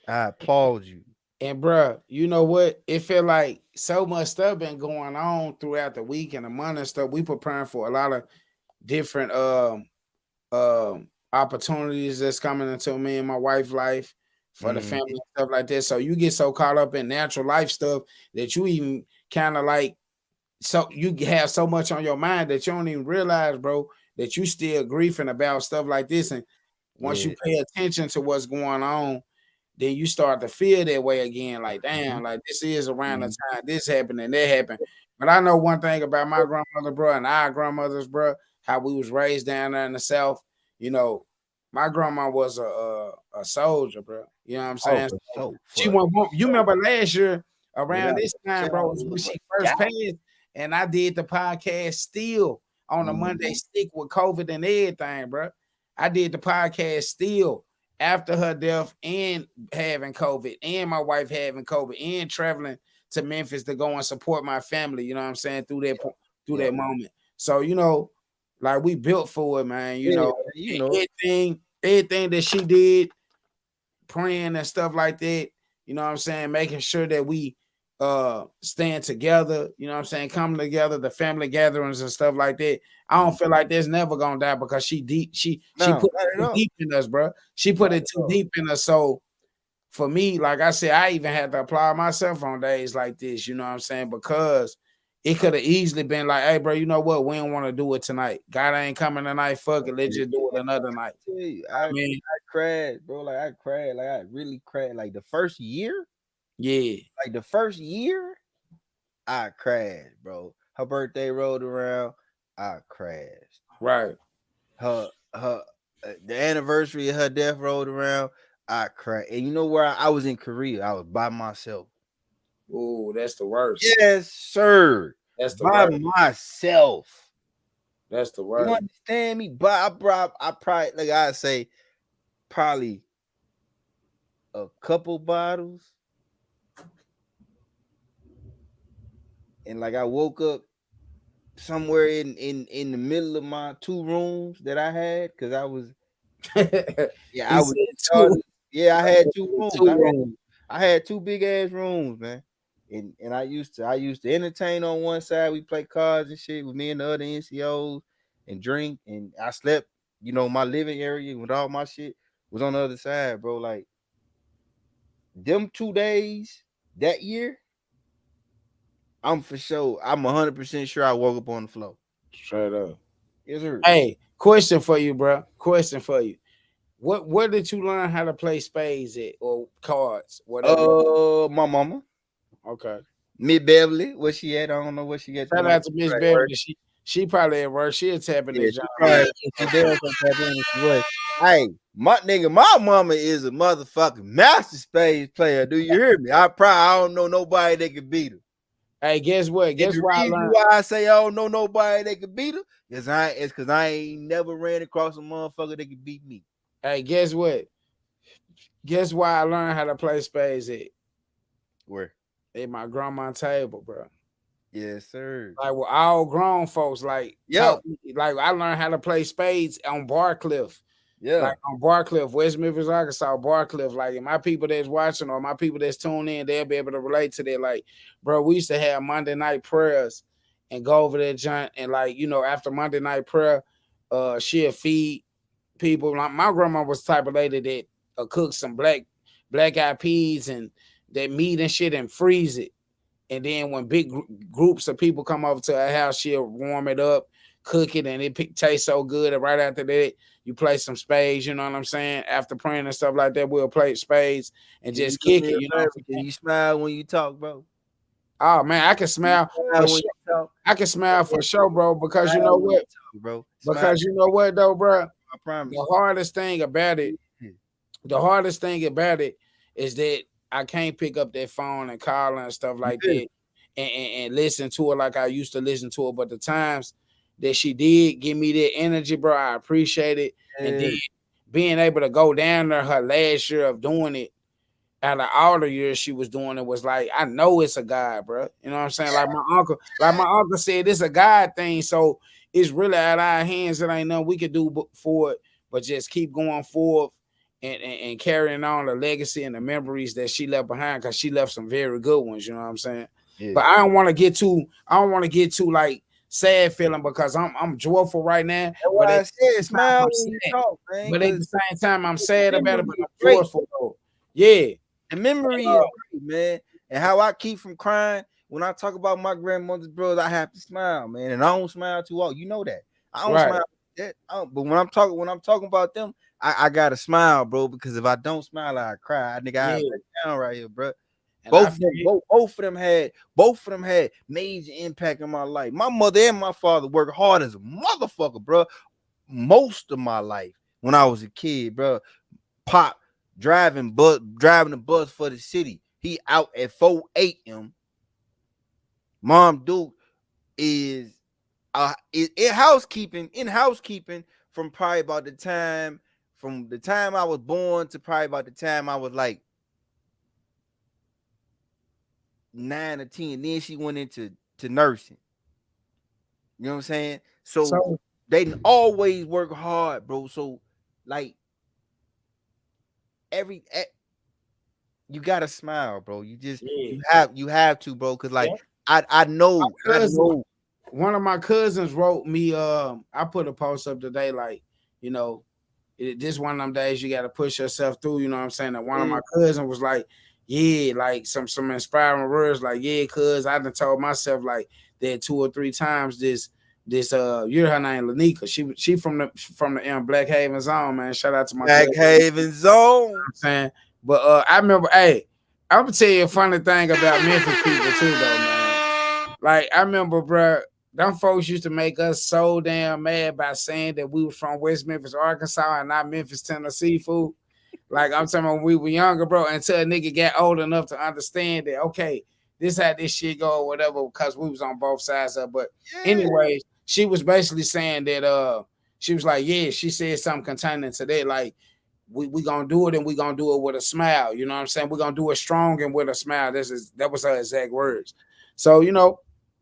And bro, you know what? It feel like so much stuff been going on throughout the week and the month and stuff. We preparing for a lot of different opportunities that's coming into me and my wife's life for the family and stuff like that. So you get so caught up in natural life stuff that you even kind of like, so you have so much on your mind that you don't even realize, bro, that you still grieving about stuff like this. And once you pay attention to what's going on, then you start to feel that way again. Like, damn, like this is around the time this happened and that happened. But I know one thing about my grandmother, bro, and our grandmothers, bro, how we was raised down there in the South. You know, my grandma was a soldier, bro. You know what I'm Oh, saying? for sure. She went. You remember last year around Without this time, bro, was when she doubt. first passed, and I did the podcast still on a Monday stick with COVID and everything, bro. I did the podcast still after her death and having COVID, and my wife having COVID, and traveling to Memphis to go and support my family. You know what I'm saying through that moment. So you know, like we built for it, man. You know, everything that she did, praying and stuff like that. You know what I'm saying? Making sure that we stand together, you know what I'm saying, coming together, the family gatherings and stuff like that. I don't feel like there's never gonna die because she put it too deep in us, bro. She put it too deep in us. So for me, like I said, I even had to apply myself on days like this, you know what I'm saying? Because it could have easily been like, hey, bro, you know what? We don't want to do it tonight. God ain't coming tonight. Fuck it. Let's just do it another night. I cried, bro. Like I cried. Like I really cried. Like the first year. Yeah. Like the first year, I crashed, bro. Her birthday rolled around, I crashed. Right. The anniversary of her death rolled around, I crashed. And you know where I was in Korea? I was by myself. Oh, that's the worst. Yes, sir. That's the by worst. myself. That's the worst. You understand me? But I probably, like I say, probably a couple bottles. And like I woke up somewhere in the middle of my 2 rooms that I had, because I was I had 2 rooms. I had 2 big ass rooms, man. And I used to entertain on one side. We play cards and shit with me and the other NCOs and drink. And I slept, you know, my living area with all my shit was on the other side, bro. Like them 2 days that year, I'm 100% sure I woke up on the floor. Straight up. Yes, sir. Hey, question for you, bro. Question for you. Where did you learn how to play spades at or cards? Whatever. My mama. Okay. Miss Beverly, where she at? I don't know where she at. Shout out to Miss Beverly. She probably at work. She'll tap in this job. Hey, my mama is a motherfucking master spades player. Do you hear me? I don't know nobody that can beat her. Hey, guess what? Guess why I say I don't know nobody that can beat her? It's because I ain't never ran across a motherfucker that can beat me. Hey, guess what? Guess why I learned how to play spades at? Where? At my grandma's table, bro. Yes, sir. Like with all grown folks, like like I learned how to play spades on Barcliff. Yeah, like on Barcliff, West Memphis, Arkansas, Barcliff. Like, and my people that's watching or my people that's tuned in, they'll be able to relate to that. Like, bro, we used to have Monday night prayers and go over that joint, and like, you know, after Monday night prayer, she'll feed people. Like my grandma was the type of lady that cook some black eyed peas and that meat and shit and freeze it. And then when big groups of people come over to her house, she'll warm it up, cook it, and it tastes so good. And right after that, you play some spades, you know what I'm saying? After praying and stuff like that, we'll play spades and just kick it. You know, you smile when you talk, bro. Oh man, I can smile for sure. I can smile for sure, bro. Because you know what, bro. Because you know what, though, bro. I promise. The hardest thing about it is that I can't pick up that phone and call her and stuff like that and listen to it like I used to listen to it. But the times that she did give me that energy, bro, I appreciate it. And then being able to go down there her last year of doing it, out of all the years she was doing it, was like, I know it's a God, bro. You know what I'm saying? Like my uncle said, it's a God thing. So it's really out of our hands. It ain't nothing we could do for it, but just keep going forward. And carrying on the legacy and the memories that she left behind, because she left some very good ones, you know what I'm saying? Yeah. But I don't want to get too like sad feeling, because I'm joyful right now. That's what I said, smile when you talk, man. But at the same time, I'm sad about it, but I'm joyful though. Yeah. The memory is great, man. And how I keep from crying when I talk about my grandmother's brothers, I have to smile, man. And I don't smile too often. You know that. I don't smile like that. But when I'm talking about them, I gotta smile, bro, because if I don't smile, I cry. Nigga, I Yeah, break down right here, bro. and I feel Both of them had major impact on my life. My mother and my father worked hard as a motherfucker, bro. Most of my life when I was a kid, bro. Pop driving the bus for the city. He out at 4 a.m. Mom Duke is in housekeeping from probably about the time I was born to probably about the time I was like 9 or 10. Then she went into nursing. You know what I'm saying? So so they didn't always work hard, bro. So like every you gotta smile, bro. You just yeah, you have to, bro. Cause like yeah. I know I Cousin, know. one of my cousins wrote me. I put a post up today, like, you know, this one of them days you got to push yourself through. You know what I'm saying? And one of my cousins was like, yeah, like some inspiring words, like, yeah, cuz I done told myself like that 2 or 3 times this you're her name Lanika. She from the Black Haven zone, man. Shout out to my Black cousin. You know Haven Zone. what I'm saying? But I remember, hey, I'm gonna tell you a funny thing about Memphis people too, though, man. Like I remember, bro, them folks used to make us so damn mad by saying that we were from West Memphis, Arkansas, and not Memphis, Tennessee, fool. Like I'm talking about when we were younger, bro, until a nigga got old enough to understand that, okay, this how this shit go or whatever, because we was on both sides of it. But Yeah. anyways, she was basically saying that she was like, yeah, she said something containing to that, like we gonna do it and we gonna do it with a smile. You know what I'm saying? We're gonna do it strong and with a smile. That was her exact words. So,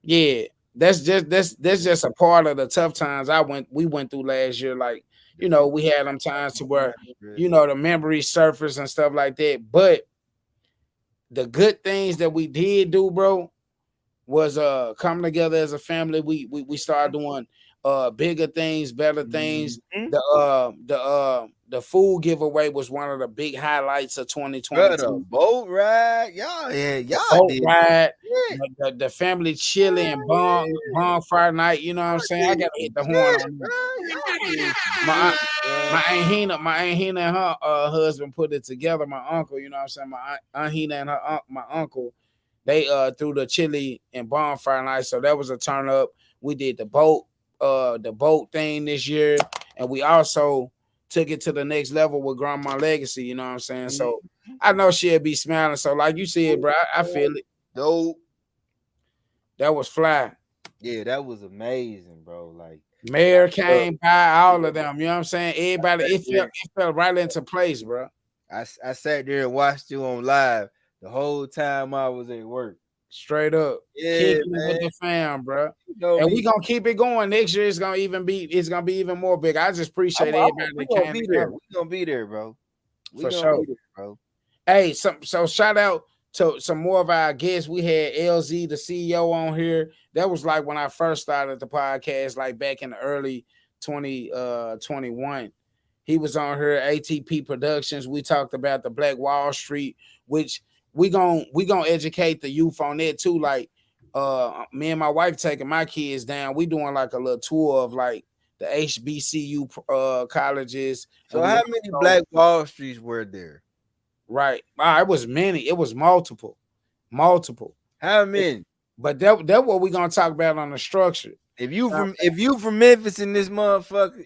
yeah, that's just a part of the tough times we went through last year. Like, we had them times to where, the memories surface and stuff like that. But the good things that we did do, bro, was coming together as a family. We started doing bigger things, better things. Mhm. The food giveaway was one of the big highlights of Bro, the 2022. boat ride, The y'all boat did ride, shit. the family chilling, bonfire night. You know what I'm saying? I gotta hit the horn on Bro. that. Y'all did some My shit, aunt, bro. my Aunt Hina and her husband put it together. My uncle, you know what I'm saying? My Aunt Hina and my uncle, they threw the chili and bonfire night. So that was a turn up. We did the boat thing this year, and we also took it to the next level with Grandma Legacy. You know what I'm saying? So I know she'll be smiling. So like you said, bro, I feel it. Dope. That was fly. Yeah, that was amazing, bro. Like, Mayor uh, came by, all of them. You know what I'm saying? Everybody, it fell right into place, bro. I sat there and watched you on live the whole time I was at work. Straight up, Yeah, kicking it with man. the fam, bro. You know And we me. gonna keep it going next year. It's gonna be even more big. I just appreciate everybody We that gonna came be there. together We gonna be there, bro. We for gonna be sure. there, bro. Hey, so shout out to some more of our guests. We had LZ, the CEO, on here. That was like when I first started the podcast, like back in the early 2021. He was on here, ATP Productions. We talked about the Black Wall Street, which we gonna educate the youth on that too. Like me and my wife taking my kids down. We doing like a little tour of like the HBCU colleges, and So we how many also Black Wall Streets were there? right. It was many. It was multiple, multiple. How many? But that what we gonna talk about on the structure. If you from Memphis in this motherfucker,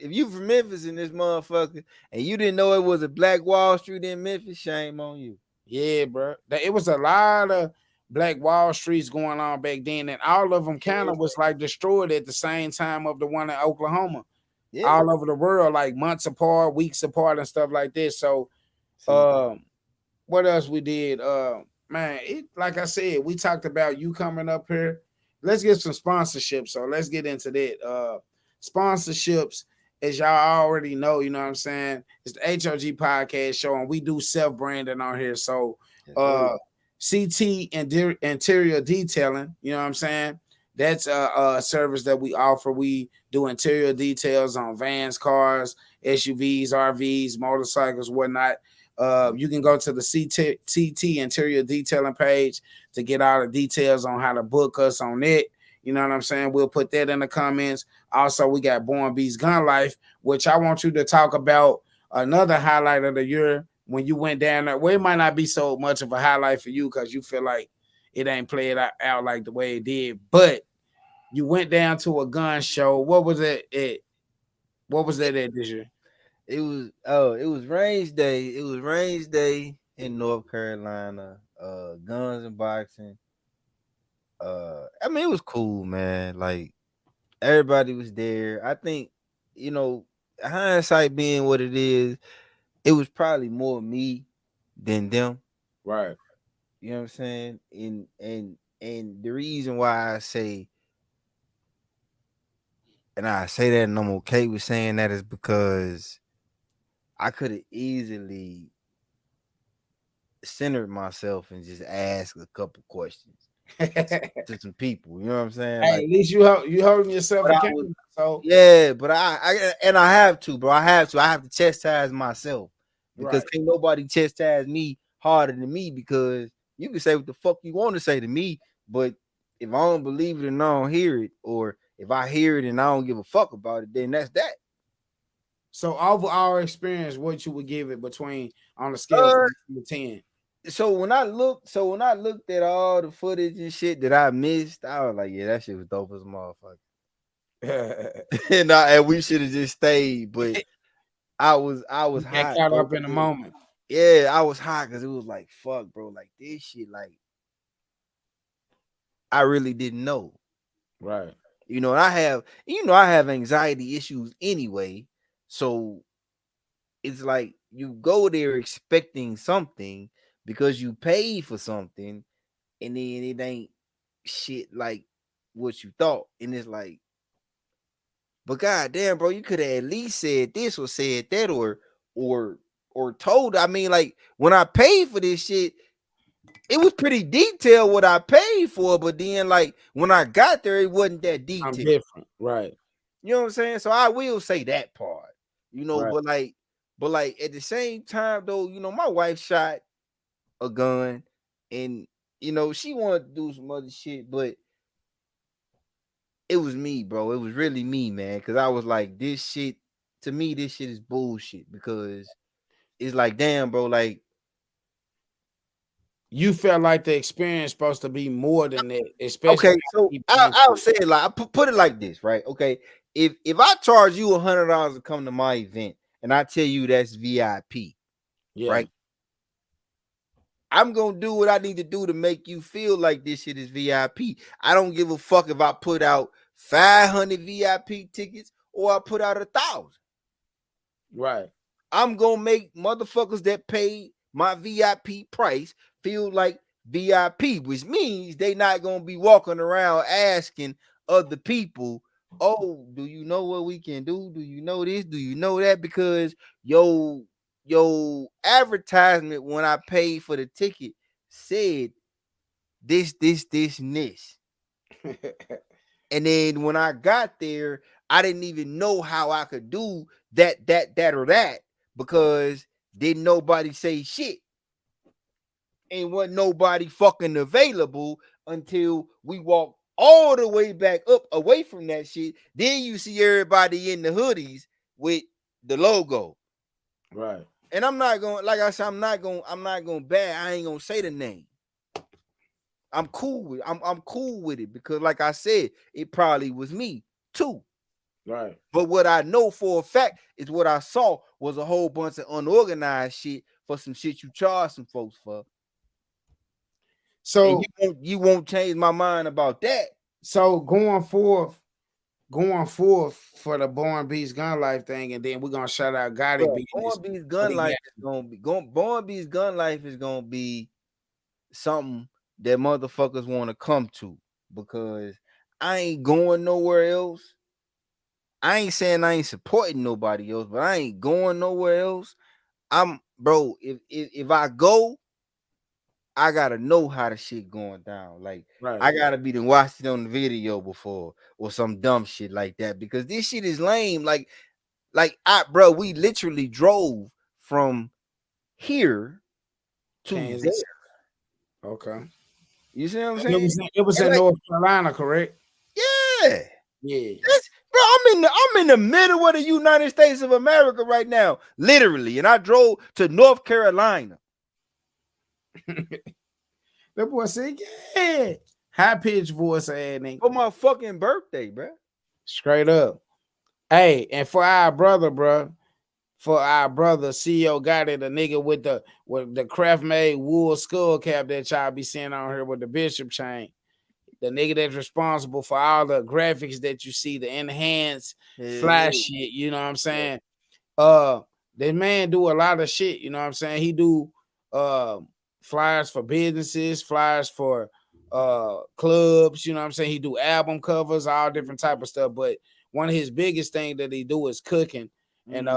and you didn't know it was a Black Wall Street in Memphis, shame on you. Yeah, bro. It was a lot of Black Wall Streets going on back then, and all of them kind of was like destroyed at the same time of the one in Oklahoma, Yeah. all over the world, like months apart, weeks apart, and stuff like this. So, See, what else we did? Man, like I said, we talked about you coming up here. Let's get some sponsorships. So let's get into that. Sponsorships, as y'all already know, you know what I'm saying? It's the H.O.G podcast show, and we do self-branding on here. So CT interior detailing, you know what I'm saying? That's a service that we offer. We do interior details on vans, cars, SUVs, RVs, motorcycles, whatnot. You can go to the CT interior detailing page to get all the details on how to book us on it. You know what I'm saying? We'll put that in the comments. Also, we got Born Beast Gun Life, which I want you to talk about another highlight of the year when you went down there? Well, it might not be so much of a highlight for you because you feel like it ain't played out like the way it did, but you went down to a gun show. What was it? What was that at this year? It was range day. It was range day in North Carolina. Guns and boxing. I mean, it was cool, man. Like everybody was there. I think, you know, hindsight being what it is, it was probably more me than them. Right. You know what I'm saying? And the reason why I say, and I say that and I'm okay with saying that, is because I could have easily centered myself and just asked a couple questions to some people. You know what I'm saying? Hey, Like, at least you holding yourself but I was, accountable. So yeah, but I have to, bro. I have to. I have to chastise myself because right. can't nobody chastise me harder than me, because you can say what the fuck you want to say to me, but if I don't believe it and I don't hear it, or if I hear it and I don't give a fuck about it, then that's that. So over our experience, what you would give it between on a scale Uh, from 1 to 10? so when I looked at all the footage and shit that I missed, I was like, yeah, that shit was dope as a motherfucker. And we should have just stayed, but I was You got hot, caught bro. up in the moment. Yeah, I was hot because it was like, fuck, bro, like this shit, like I really didn't know. Right. And I have anxiety issues anyway. So it's like you go there expecting something because you paid for something, and then it ain't shit like what you thought. And it's like, but goddamn, bro, you could have at least said this or said that, or or told. I mean, like when I paid for this shit, it was pretty detailed what I paid for, but then like when I got there, it wasn't that I'm detailed. different. Right. You know what I'm saying? So I will say that part. Right. But like at the same time though, my wife shot a gun, and she wanted to do some other shit, but it was me, bro. It was really me, man. Cause I was like, this shit, to me, this shit is bullshit. Because it's like, damn, bro, like, You felt like the experience supposed to be more than that, especially okay, after so you been I'll through. say it like, I put it like this, right? Okay. If I charge you $100 to come to my event and I tell you that's VIP, Yeah. right? I'm gonna do what I need to do to make you feel like this shit is VIP. I don't give a fuck if I put out 500 VIP tickets or I put out 1,000. Right. I'm gonna make motherfuckers that pay my VIP price feel like VIP, which means they not gonna be walking around asking other people, "Oh, do you know what we can do? Do you know this? Do you know that?" Because yo advertisement when I paid for the ticket said this, and this. And then when I got there, I didn't even know how I could do that, or that, because didn't nobody say shit. Ain't wasn't nobody fucking available until we walked all the way back up away from that shit. Then you see everybody in the hoodies with the logo. Right. And I'm not going, like I said, I'm not gonna bad. I ain't gonna say the name. I'm cool with it because, like I said, it probably was me too. Right. But what I know for a fact is what I saw was a whole bunch of unorganized shit for some shit you charge some folks for. And So you won't change my mind about that. so going forth for the Born Beast Gun Life thing, and then we're gonna shout out Gotti Bro, Business. Born Beast gun life is gonna be something that motherfuckers want to come to, because I ain't going nowhere else. I ain't saying I ain't supporting nobody else, but I ain't going nowhere else. I'm bro. If I go, I gotta know how the shit going down. Like Right. I gotta be to watch it on the video before, or some dumb shit like that, because this shit is lame. Bro, we literally drove from here to there. Kansas. Okay. You see what I'm It saying? was it was And in like, North Carolina, correct? yeah. Yeah. Bro, I'm I'm in the middle of the United States of America right now, literally, and I drove to North Carolina. That boy said, yeah. High pitched voice ass nigga. For my fucking birthday, bro. Straight up. Hey, and for our brother, bro, CEO got it, the nigga with the craft made wool skull cap that y'all be seeing on here with the bishop chain. The nigga that's responsible for all the graphics that you see, the enhanced flash shit, you know what I'm saying? That man do a lot of shit, you know what I'm saying? He do flyers for businesses, flyers for clubs, you know what I'm saying? He do album covers, all different type of stuff, but one of his biggest thing that he do is cooking. And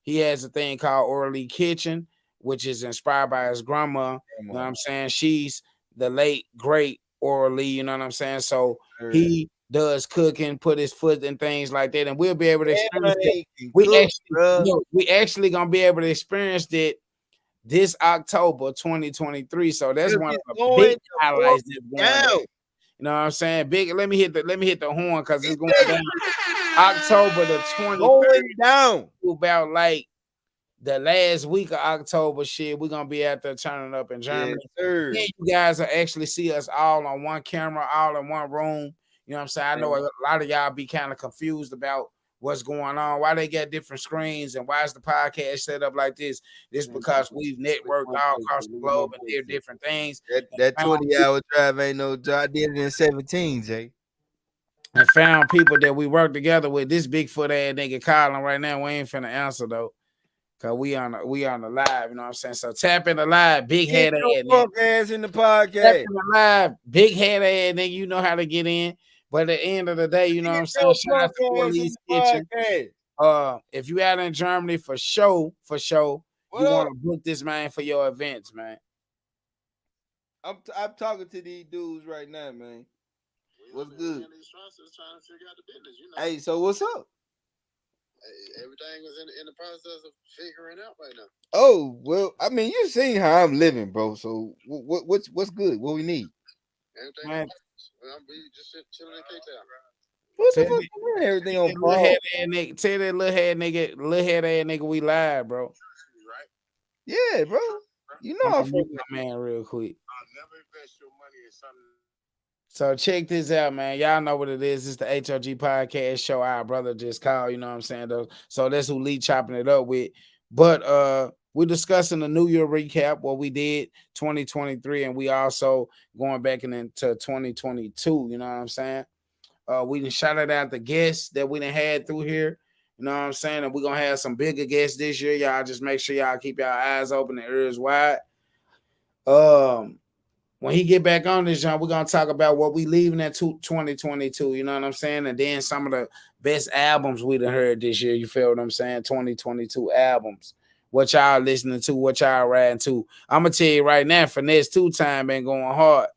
he has a thing called Orly Kitchen, which is inspired by his grandma. You know what I'm saying? She's the late great Orly, you know what I'm saying? So he does cooking, put his foot in things like that, and we'll be able to experience that. We actually gonna be able to experience that this October 2023. So that's one of the big highlights that's going down. You know what I'm saying? Big. Let me hit the horn because it's going down. October the 23rd. Going down. About like the last week of October, shit, we're gonna be out there turning up in Germany. Yes, you guys will actually see us all on one camera, all in one room. You know what I'm saying? I know a lot of y'all be kind of confused about what's going on, why they got different screens, and why is the podcast set up like this? This because we've networked all across the globe and did different things. That 20-hour drive ain't no job. I did it in 17, Jay. And found people that we work together with. This Bigfoot ass nigga calling right now. We ain't finna answer though. Cause we on the live, you know what I'm saying? So tap in the live, big head ass in the podcast. Tap in the live, big head ass nigga. You know how to get in. But at the end of the day, you know what I'm saying? Shout out to Orly's Kitchen. If you out in Germany for show, you want to book this man for your events, man. I'm talking to these dudes right now, man. What's good? Hey, so what's up? Everything is in the process of figuring out right now. Oh well, I mean, you seen how I'm living, bro. So what's good? What we need? Everything. We just chilling in K-Town. What's the fuck? Everything on little head ass nigga. Tell that little head ass nigga we live, bro. Right? Yeah, bro. You know I'm gonna my man real quick. I'll never invest your money in something. So check this out, man. Y'all know what it is. It's the H.O.G podcast show. Our brother just called, you know what I'm saying? Though. So that's who Lee chopping it up with. But we're discussing the New Year recap, what we did 2023, and we also going back into 2022. You know what I'm saying? We done shouted out the guests that we done had through here. You know what I'm saying? And we're gonna have some bigger guests this year. Y'all just make sure y'all keep y'all eyes open and ears wide. When he get back on this, John, we're gonna talk about what we leaving at 2022. You know what I'm saying? And then some of the best albums we done heard this year. You feel what I'm saying? 2022 albums. What y'all listening to? What y'all riding to? I'm gonna tell you right now, Finesse 2 Time been going hard.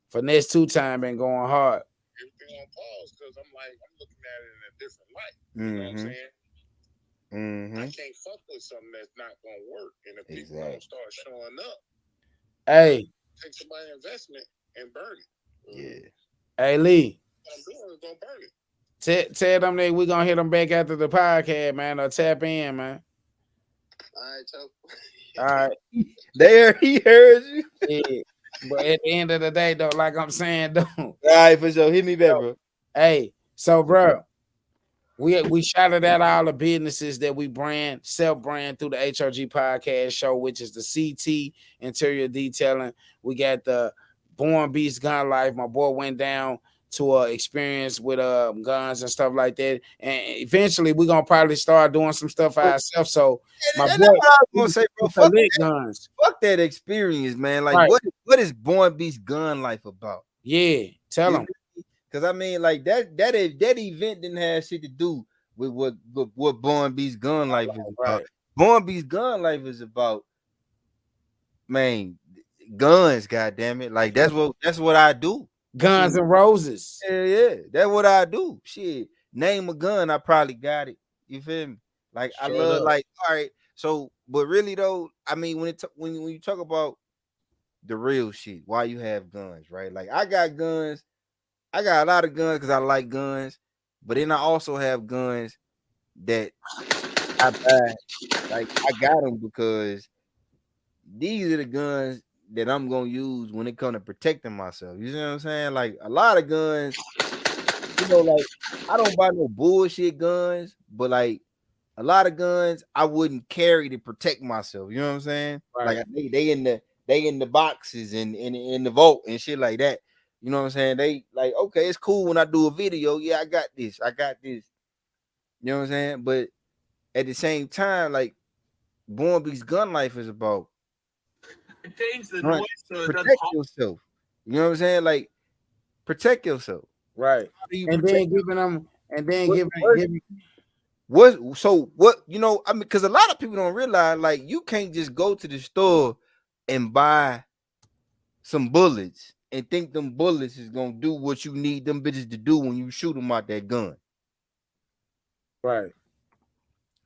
Finesse 2 Time been going hard. Everything on pause because I'm looking at it in a different light. You know what I'm saying? I can't fuck with something that's not gonna work, and if people don't start showing up. Hey, take somebody's investment and burn it. Yeah. Hey Lee. What I'm doing is gonna burn it. Tell them that we're gonna hit them back after the podcast, man, or tap in, man. All right, Joe. All right. There he heard you. Yeah. But at the end of the day, though, like I'm saying, though. All right, for sure. Hit me back, bro. Hey, so bro. We shouted out all the businesses that we self-brand through the H.O.G podcast show, which is the CT Interior Detailing. We got the Born Beast Gun Life. My boy went down to experience with guns and stuff like that. And eventually we're gonna probably start doing some stuff for ourselves. So my boy, what I was gonna say, bro, fuck guns. Fuck that experience, man. Like what is Born Beast Gun Life about? Yeah, tell them. Because I mean, like that event didn't have shit to do with what Born Beast Gun Life is about. Right. Born Beast Gun Life is about, man, guns. Goddamn it! Like that's what I do. Guns and Roses. Yeah, that's what I do. Shit, name a gun, I probably got it. You feel me? Like I love, like, all right. So, but really though, I mean, when you talk about the real shit, why you have guns, right? Like I got guns. I got a lot of guns because I like guns, But then I also have guns that I buy, like I got them because these are the guns that I'm gonna use when it comes to protecting myself. You see what I'm saying? Like a lot of guns, like I don't buy no bullshit guns, but like a lot of guns I wouldn't carry to protect myself. You know what I'm saying? Right. Like they in the boxes and in the vault and shit like that. You know what I'm saying? They like, okay, it's cool when I do a video. Yeah, I got this. I got this. You know what I'm saying? But at the same time, like Born Beast gun life is about change the noise so it doesn't protect yourself. You know what I'm saying? Like protect yourself. Right. How do you And protect then giving them, and then what, giving. what I mean, because a lot of people don't realize like you can't just go to the store and buy some bullets and think them bullets is gonna do what you need them bitches to do when you shoot them out that gun. Right.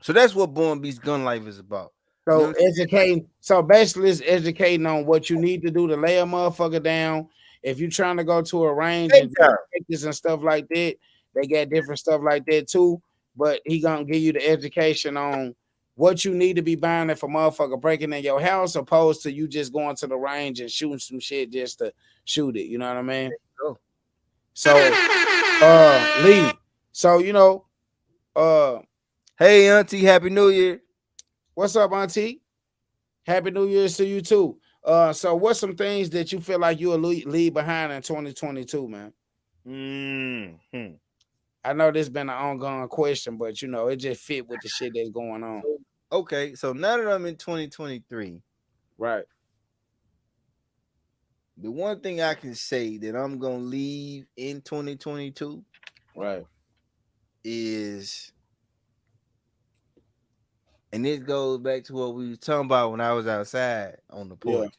So that's what Born Beast gun life is about. You know So what I'm educating. So basically, it's educating on what you need to do to lay a motherfucker down. If you're trying to go to a range saying? and do practice and stuff like that, they got different stuff like that too. But he gonna give you the education on what you need to be buying if a motherfucker breaking in your house, opposed to you just going to the range and shooting some shit just to shoot it. You know what I mean? Go. So, Lee. So Hey auntie, happy new year. what's up, Auntie? Happy New Year's to you too. So what's some things that you feel like you'll leave behind in 2022, man? Mm-hmm. I know this been an ongoing question, but it just fit with the shit that's going on. Okay, so now that I'm in 2023, Right. the one thing I can say that I'm gonna leave in 2022 Right. is, and this goes back to what we was talking about when I was outside on the porch.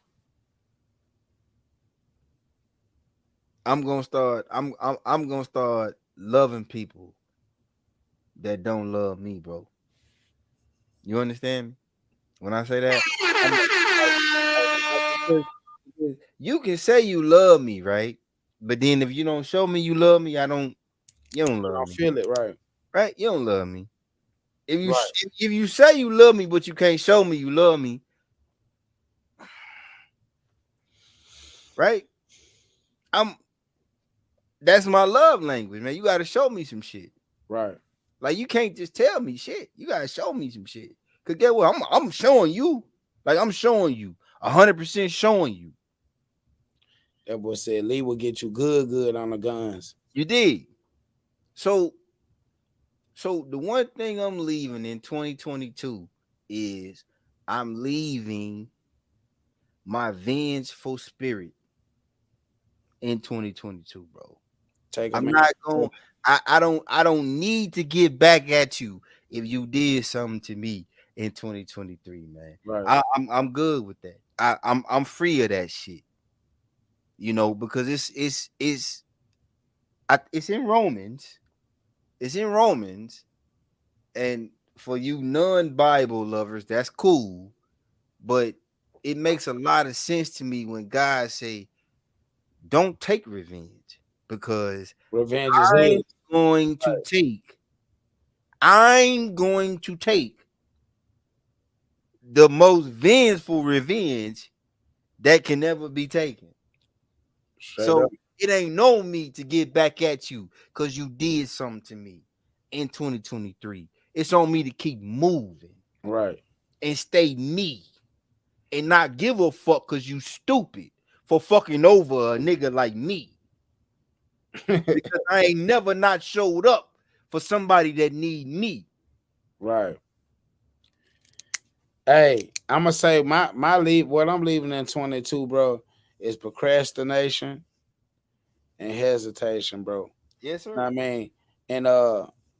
Yeah. I'm gonna start loving people that don't love me, bro. You understand me when I say that? Because you can say you love me, right? But then if you don't show me you love me, you don't You love don't me, feel it, right? right? You don't love me. Right. If you say you love me, but you can't show me you love me, right? I'm That's my love language, man. You got to show me some shit. Right. Like you can't just tell me shit. You got to show me some shit. Cause get what? I'm showing you. Like I'm showing you, 100% showing you. That boy said Lee will get you good on the guns. You did. So the one thing I'm leaving in 2022 is I'm leaving my vengeful spirit in 2022, bro. I'm not going. I don't need to get back at you if you did something to me in 2023, man. Right. I'm good with that. I'm free of that shit. Because it's in Romans. It's in Romans, and for you non-Bible lovers, that's cool. But it makes a lot of sense to me when guys say, "Don't take revenge," because Revenge is I'm his. going to take. I'm going to take the most vengeful revenge that can never be taken. Straight So up. it ain't no me to get back at you because you did something to me in 2023. It's on me to keep moving Right. and stay me and not give a fuck because you stupid for fucking over a nigga like me. Because I ain't never not showed up for somebody that need me. Right. Hey, I'm gonna say my leave. What I'm leaving in 22, bro, is procrastination and hesitation, bro. Yes, sir. I mean, and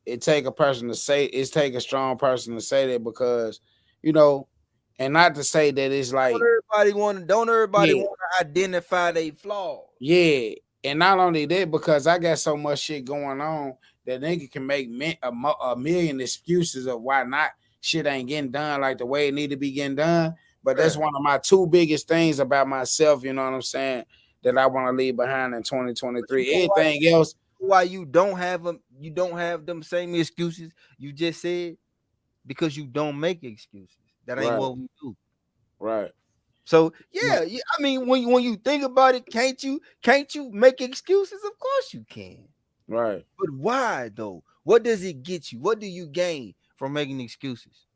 it take a strong person to say that because, and not to say that it's like, Don't everybody yeah, want to identify their flaws. yeah, and not only that, because I got so much shit going on that nigga can make a million excuses of why not shit ain't getting done like the way it need to be getting done. But that's one of my two biggest things about myself. You know what I'm saying? That I want to leave behind in 2023. Anything else why you don't have them. You don't have them same excuses you just said because you don't make excuses. That ain't Right. what we do. Right. So yeah, I mean, when you think about it, can't you make excuses? Of course you can. Right. But why though? What does it get you? What do you gain from making excuses?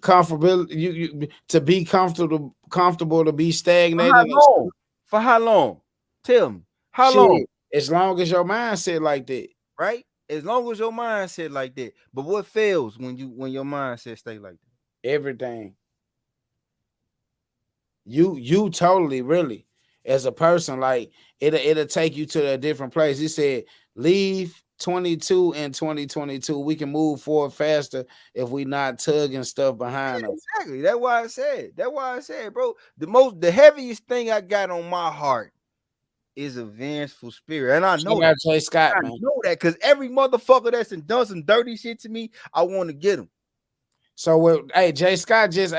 Comfortability. You to be comfortable to be For stagnated. how long? For how long? Tell me. How long? Shit. As long as your mindset like that. Right? As long as your mindset like that. But what fails when your mindset stay like that? Everything. You totally really as a person, like it'll take you to a different place. He said, leave 22 and 2022. We can move forward faster if we not tugging stuff behind us. Exactly. That's why I said. That's why I said, bro. The heaviest thing I got on my heart is a vengeful spirit. And I know Shout out Jay Scott, I man. know that because every motherfucker that's done some dirty shit to me, I want to get him. So hey, Jay Scott just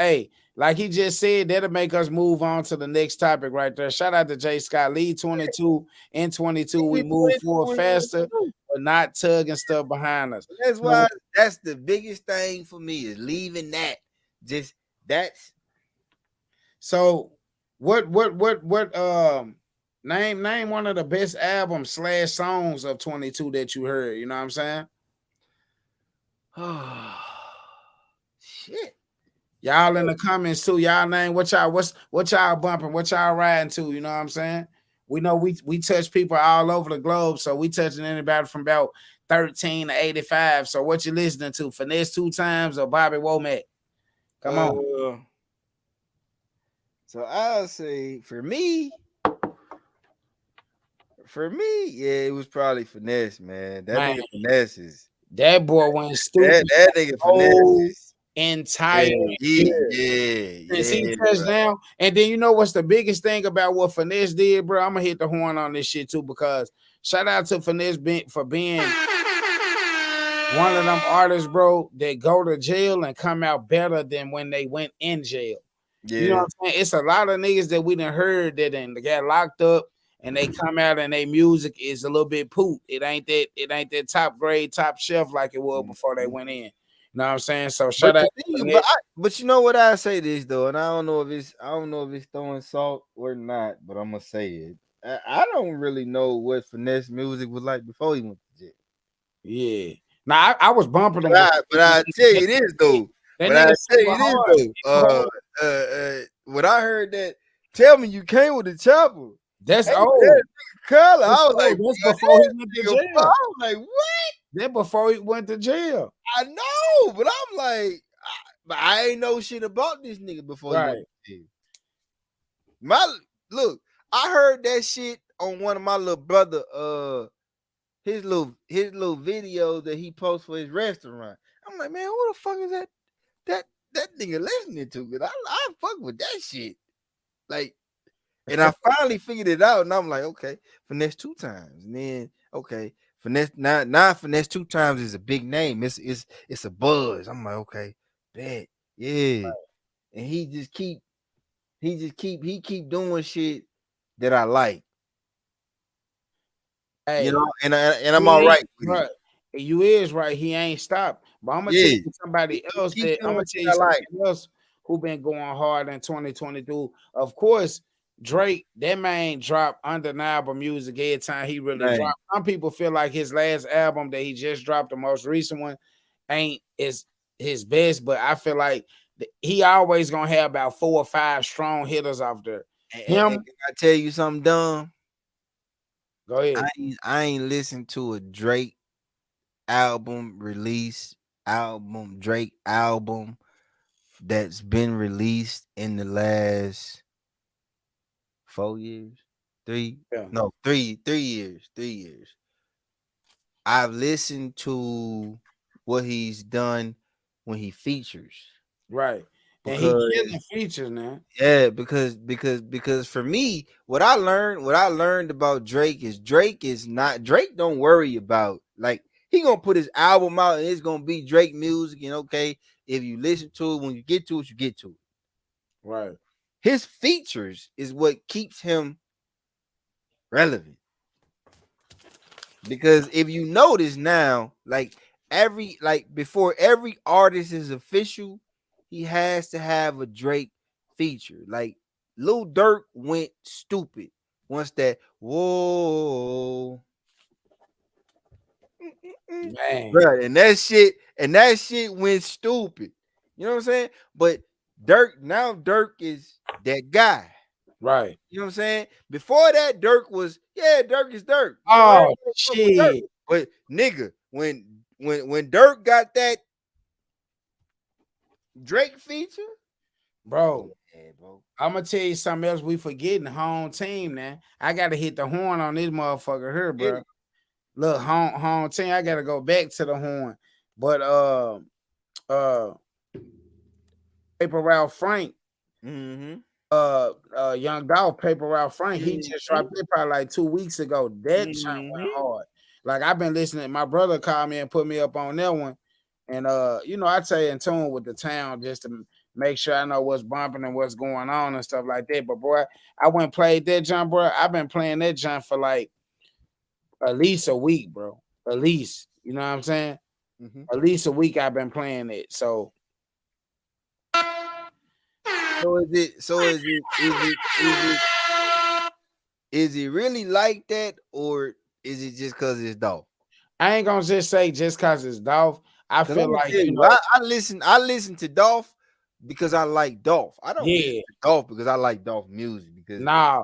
like he just said, that'll make us move on to the next topic right there. Shout out to Jay Scott. Lead 22 and 22. We move forward faster, but not tugging stuff behind us. That's why that's the biggest thing for me is leaving that. Just that's so what name one of the best albums / songs of 22 that you heard. You know what I'm saying? shit. Y'all in the comments too. Y'all name what y'all bumping, what y'all riding to. You know what I'm saying? We know we touch people all over the globe, so we touching anybody from about 13 to 85. So what you listening to? Finesse 2 Times or Bobby Womack? Come on. So I'll say for me, yeah, it was probably Finesse, man. That nigga Finesse is that boy went stupid. that nigga Finesse. Entire Yeah. he touchdown. And then you know what's the biggest thing about what Finesse did, bro? I'm gonna hit the horn on this shit too, because shout out to Finesse for being one of them artists, bro, that go to jail and come out better than when they went in jail. Yeah. You know what I'm saying? It's a lot of niggas that we done heard that then got locked up and they come out and their music is a little bit poot. It ain't that top grade, top shelf like it was before they went in. You know what I'm saying? So shout out. But you know what I say this though, and I don't know if it's throwing salt or not, but I'm gonna say it. I don't really know what Finesse music was like before he went to jail. Yeah. Now I was bumping them, but I tell you this though. When I heard that, tell me you came with the chopper. That's old. Color. I was like, that's before he went to jail. I was like, what? That before he went to jail. I know, but I'm like, but I ain't know shit about this nigga before he went to jail. Look, I heard that shit on one of my little brother, his little videos that he posts for his restaurant. I'm like, man, who the fuck is that nigga listening to? Cause I fuck with that shit. Like, and I finally figured it out, and I'm like, okay, Finesse 2 Times, and then okay, Finesse now Finesse 2 Times is a big name. It's a buzz. I'm like, okay, bet, yeah. And he keep doing shit that I like. Hey, you know, and I'm all right with it. You is right. He ain't stopped. But I'm gonna tell you somebody else who been going hard in 2022. Of course, Drake, that man dropped undeniable music every time he really dropped. Some people feel like his last album that he just dropped, the most recent one, ain't is his best, but I feel like he always gonna have about 4 or 5 strong hitters off there. And can I tell you something dumb? Go ahead. I ain't listened to a Drake Drake album that's been released in the last 4 years. 3 years. I've listened to what he's done when he features. Right. And he killing features now. Yeah, because for me, what I learned about Drake don't worry about, like, he gonna put his album out and it's gonna be Drake music, and okay, if you listen to it, when you get to it, you get to it. Right. His features is what keeps him relevant. Because if you notice now, like before every artist is official, he has to have a Drake feature. Like Lil Durk went stupid once that whoa. Man, Bruh, and that shit went stupid. You know what I'm saying? But Dirk is that guy. right. You know what I'm saying? Before that, Dirk is Dirk. You know, Oh everybody fuck with Dirk. shit, But nigga, when Dirk got that Drake feature, bro. yeah, bro. I'm gonna tell you something else we forgetting. Home team, man. I gotta hit the horn on this motherfucker here, bro. Look, home team. I gotta go back to the horn. But uh Paper Route Frank, Mm-hmm. Young Dolph, Paper Route Frank, he just Mm-hmm. dropped it probably like 2 weeks ago. That shot went Mm-hmm. hard. Like I've been listening. My brother called me and put me up on that one. And you know, I stay in tune with the town just to make sure I know what's bumping and what's going on and stuff like that. But boy, I went and played that jump, bro. I've been playing that jump for like at least a week, bro. At least. You know what I'm saying? Mm-hmm. At least a week I've been playing it. So Is it really like that, or is it just cause it's Dolph? I ain't gonna just say just cause it's Dolph. I Because I'm feel gonna like, tell you you, know, I listen to Dolph because I like Dolph. I don't listen yeah, to Dolph because I like Dolph music because nah,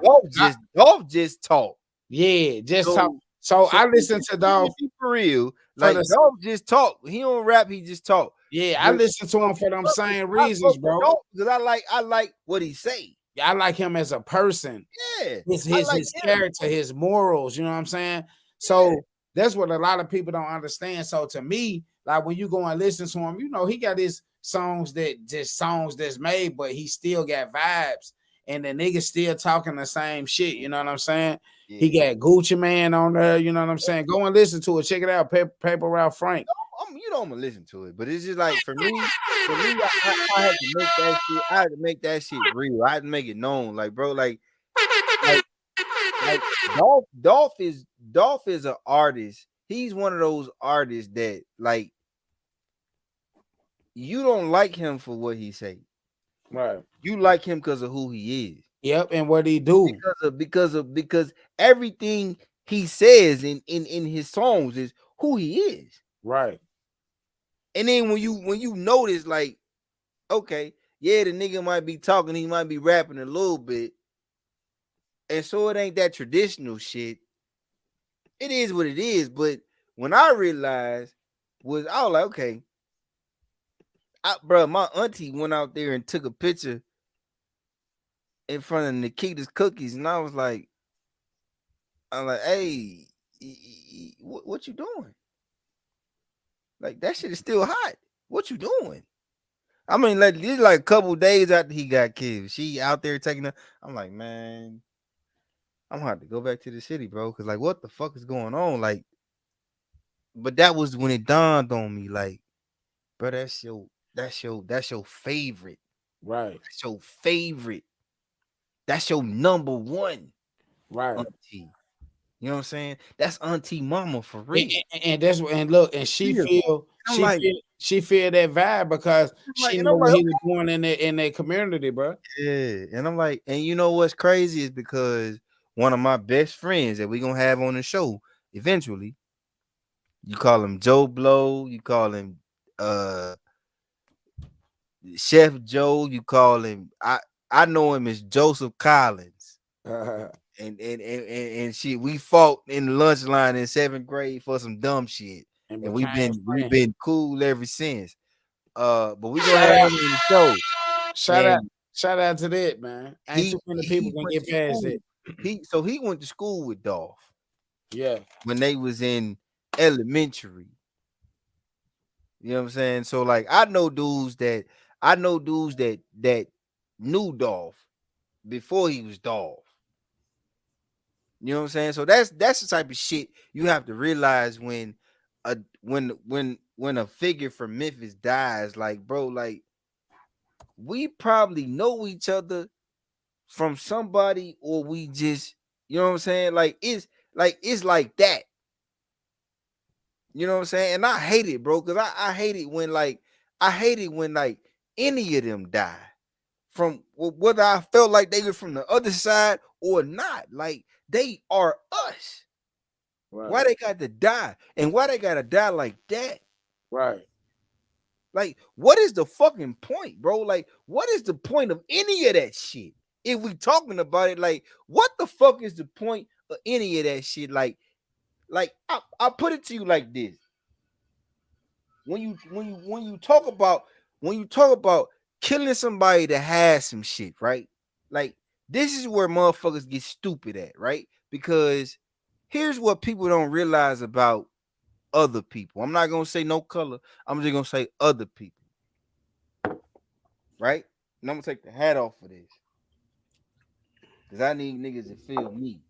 Dolph just talk. yeah, just talk. So So so I listen to even Dolph if he for real, for like the Dolph just talk. He don't rap, he just talk. yeah, I But listen to him for them same reasons, with bro. Dolph because I like what he say. I like him as a person, Yeah, his I his like his him. character, his morals. You know what I'm saying? Yeah. So that's what a lot of people don't understand. So to me, like when you go and listen to him, you know he got his songs that's made, but he still got vibes, and the nigga still talking the same shit. You know what I'm saying? He Yeah. got Gucci Man on there. You know what I'm saying? Go and listen to it. Check it out. Paper Route Frank. You know I'm gonna listen to it, but it's just like for me, I had to make that shit. I had to make that shit real. I had to make it known, like bro, like like Dolph is an artist. He's one of those artists that like you don't like him for what he say. Right. You like him because of who he is. Yep. And what he do? Because everything he says in his songs is who he is. Right. And then when you notice, like, okay, yeah, the nigga might be talking, he might be rapping a little bit, and so it ain't that traditional shit. It is what it is. But when I realized I was like, okay, bro, my auntie went out there and took a picture in front of Nikita's cookies, and I'm like, hey, what you doing? Like that shit is still hot. What you doing? I mean, like this is like a couple days after he got killed. She out there taking her. I'm like, man, I'm gonna have to go back to the city, bro. Cause like, what the fuck is going on? Like, but that was when it dawned on me, like, bro, that's your favorite. Right. That's your favorite. That's your number one Right. auntie. You know what I'm saying? That's Auntie Mama for And, real. and that's what and look, and Real. I'm like, she feel that vibe because she and know I'm what like, he was doing in their community, bro. yeah. And I'm like, and you know what's crazy is because one of my best friends that we gonna have on the show eventually, you call him Joe Blow, you call him Chef Joe, you call him I know him as Joseph Collins. And shit, we fought in the lunch line in 7th grade for some dumb shit. And And became we've friends. been cool ever since. But we gonna Shout have out, him on the show. shout out, And shout out to that, man. Ain't too many people he can went get to past school. it. He went to school with Dolph Yeah, when they was in elementary. You know what I'm saying? So like I know dudes that knew Dolph before he was Dolph. You know what I'm saying? So that's the type of shit you have to realize when a figure from Memphis dies. Like, bro, like we probably know each other from somebody, or we just, you know what I'm saying? Like it's like that. You know what I'm saying? And I hate it, bro, because I hate it when like any of them die from whether I felt like they were from the other side or not. Like they are us. Right. Why they got to die? And why they gotta die like that? Right. Like, what is the fucking point, bro? Like, what is the point of any of that shit? If we talking about it, like, what the fuck is the point of any of that shit? Like I put it to you like this. When you talk about killing somebody that has some shit, right? Like, this is where motherfuckers get stupid at, right? Because here's what people don't realize about other people. I'm not gonna say no color. I'm just gonna say other people, right? And I'm gonna take the hat off for this because I need niggas to feel me.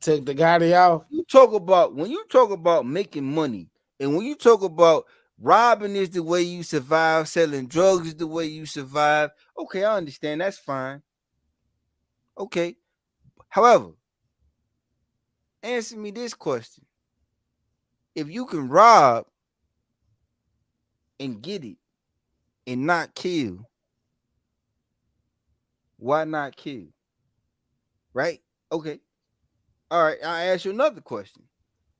Took the Gotti off. When you talk about making money, and when you talk about robbing is the way you survive, selling drugs is the way you survive. Okay, I understand. That's fine. Okay. However, answer me this question: if you can rob and get it and not kill, why not kill? Right? Okay. All right. I'll ask you another question.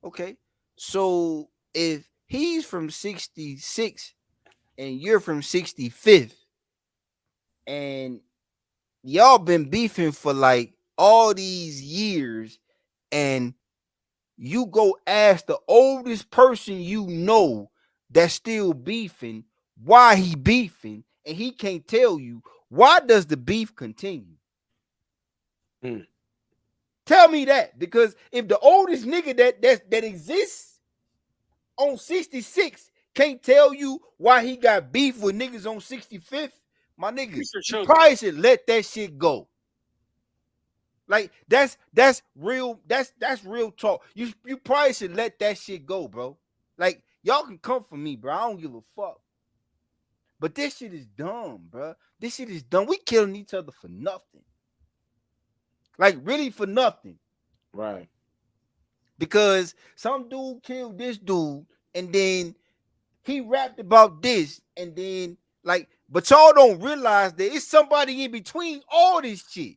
Okay. So if he's from 66 and you're from 65th and y'all been beefing for like all these years and you go ask the oldest person you know that's still beefing why he beefing and he can't tell you, why does the beef continue? Mm. Tell me that, because if the oldest nigga that exists on 66 can't tell you why he got beef with niggas on 65th, my nigga, you probably should let that shit go. Like that's real. That's real talk. You probably should let that shit go, bro. Like y'all can come for me, bro. I don't give a fuck. But this shit is dumb, bro. This shit is dumb. We killing each other for nothing. Like really for nothing. Right. Because some dude killed this dude, and then he rapped about this, and then like, but y'all don't realize that it's somebody in between all this shit.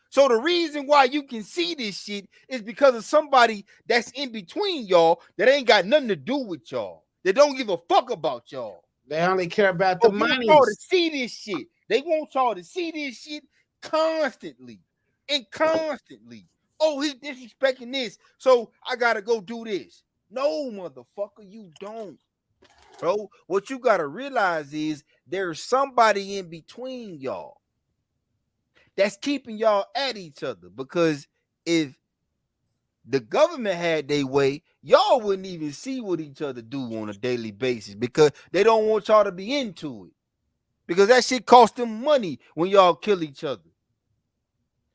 So the reason why you can see this shit is because of somebody that's in between y'all that ain't got nothing to do with y'all. They don't give a fuck about y'all. They only care about the But money. want y'all to see this shit. They want y'all to see this shit constantly and constantly. Oh, he disrespecting this, so I gotta go do this. No, motherfucker, you don't, bro. What you gotta realize is there's somebody in between y'all that's keeping y'all at each other. Because if the government had their way, y'all wouldn't even see what each other do on a daily basis because they don't want y'all to be into it. Because that shit costs them money when y'all kill each other.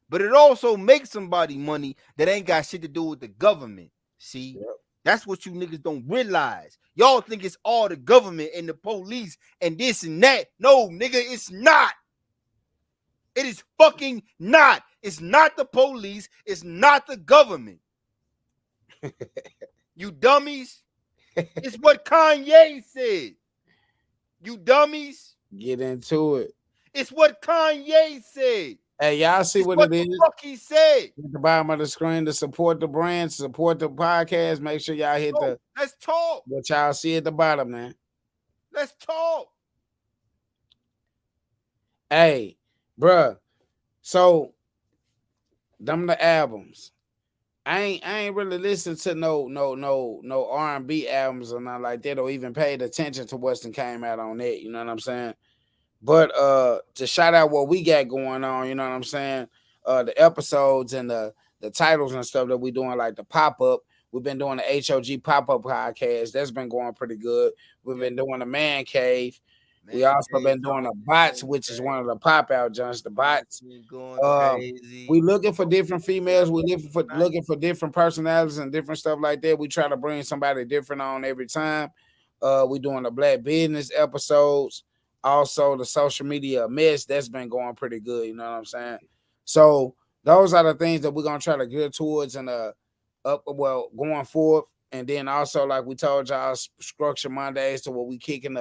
But it also makes somebody money that ain't got shit to do with the government. See? Yep. That's what you niggas don't realize. Y'all think it's all the government and the police and this and that. No, nigga, it's not. It is fucking not. It's not the police. It's not the government. You dummies. It's what Kanye said. You dummies. Get into it. It's what Kanye said. Hey, y'all see it's what it is? Fuck he said. At the bottom of the screen to support the brand, support the podcast. Make sure y'all hit the. Let's talk. What y'all see at the bottom, man. Let's talk. Hey, bruh. So, them the albums. I ain't really listened to no R&B albums or nothing like that, or even paid attention to what's came out on that. You know what I'm saying? But to shout out what we got going on, you know what I'm saying? The episodes and the titles and stuff that we doing, like the pop-up. We've been doing the H.O.G pop-up podcast. That's been going pretty good. We've been doing the Man Cave. We also been doing the bots, which is one of the pop-out joints, the bots. We looking for different females. We looking for different personalities and different stuff like that. We try to bring somebody different on every time. We doing the Black Business episodes. Also, the social media mess that's been going pretty good. You know what I'm saying? So those are the things that we're gonna try to get towards and going forward. And then also, like we told y'all, Structure Mondays to what we kicking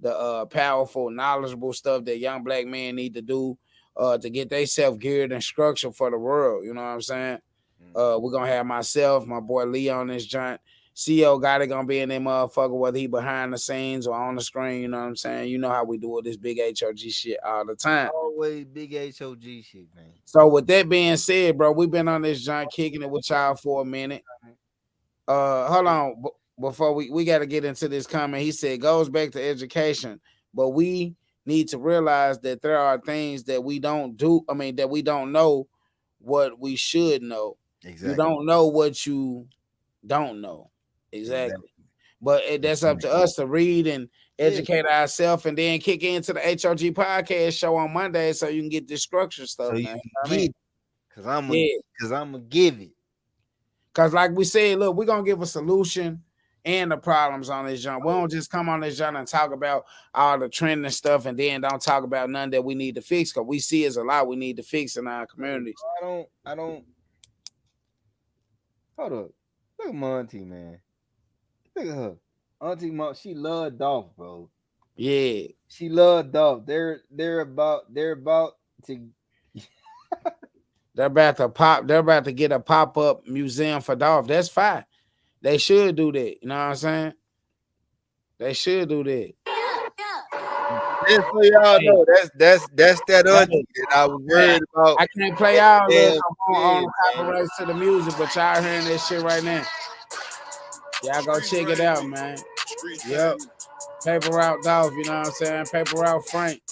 the powerful, knowledgeable stuff that young black men need to do to get themselves geared and structured for the world. You know what I'm saying? We're gonna have myself, my boy Lee on this joint. CEO got it gonna be in that motherfucker, whether he behind the scenes or on the screen. You know what I'm saying? You know how we do it, this big H.O.G shit all the time. Always big H.O.G shit, man. So with that being said, bro, we've been on this joint kicking it with y'all for a minute. Hold on, before we got to get into this comment. He said goes back to education, but we need to realize that there are things that we don't do. I mean, that we don't know what we should know. Exactly. You don't know what you don't know. Exactly. But that's up to us to read and educate ourselves, and then kick into the H.O.G podcast show on Monday so you can get this structure stuff, so man. Because I'm gonna give it. Because like we said, look, we're gonna give a solution and the problems on this jump. We don't just come on this jump and talk about all the trending stuff and then don't talk about none that we need to fix, because we see it's a lot we need to fix in our communities. I don't hold up. Look at my auntie, man. Look at her. Auntie Mom, she loved Dolph, bro. Yeah. She loved Dolph. They're about to They're about to get a pop-up museum for Dolph. That's fine. They should do that. You know what I'm saying? They should do that. Just so y'all know, that's that auntie that I was worried about. I can't play all Damn, on copyrights to the music, but y'all hearing this shit right now. Y'all go check it out, man. Yep. Paper Route Dolph, you know what I'm saying? Paper Route Frank.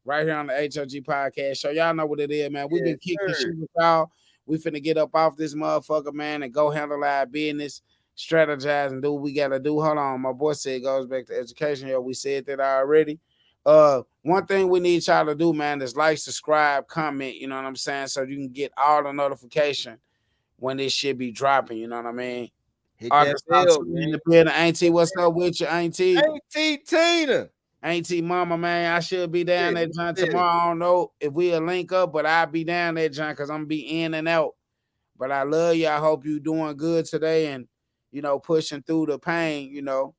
Right here on the H.O.G podcast show. Y'all know what it is, man. We've been kicking shit with y'all. We finna get up off this motherfucker, man, and go handle our business, strategize, and do what we gotta do. Hold on. My boy said it goes back to education. Yo, we said that already. One thing we need y'all to do, man, is like, subscribe, comment, you know what I'm saying? So you can get all the notification when this shit be dropping, you know what I mean? Hit that bell, man. In the building. Auntie, what's up with you, Auntie? Auntie Tina. Auntie Mama, man, I should be down that joint tomorrow. I don't know if we'll link up, but I'll be down that joint because I'm gonna be in and out. But I love you. I hope you doing good today and, you know, pushing through the pain, you know,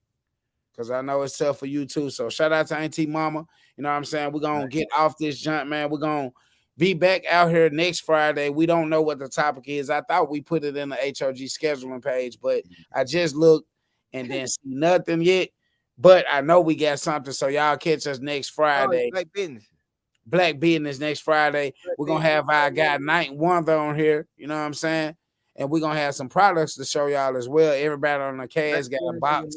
because I know it's tough for you too. So shout out to Auntie Mama. You know what I'm saying? We're gonna get off this joint, man. We're gonna be back out here next Friday. We don't know what the topic is. I thought we put it in the H.O.G scheduling page, but I just looked and didn't see nothing yet. But I know we got something, so y'all catch us next Friday. Black business next Friday. We're gonna have our guy Night Wonder on here. You know what I'm saying? And we're gonna have some products to show y'all as well. Everybody on the cast got a box.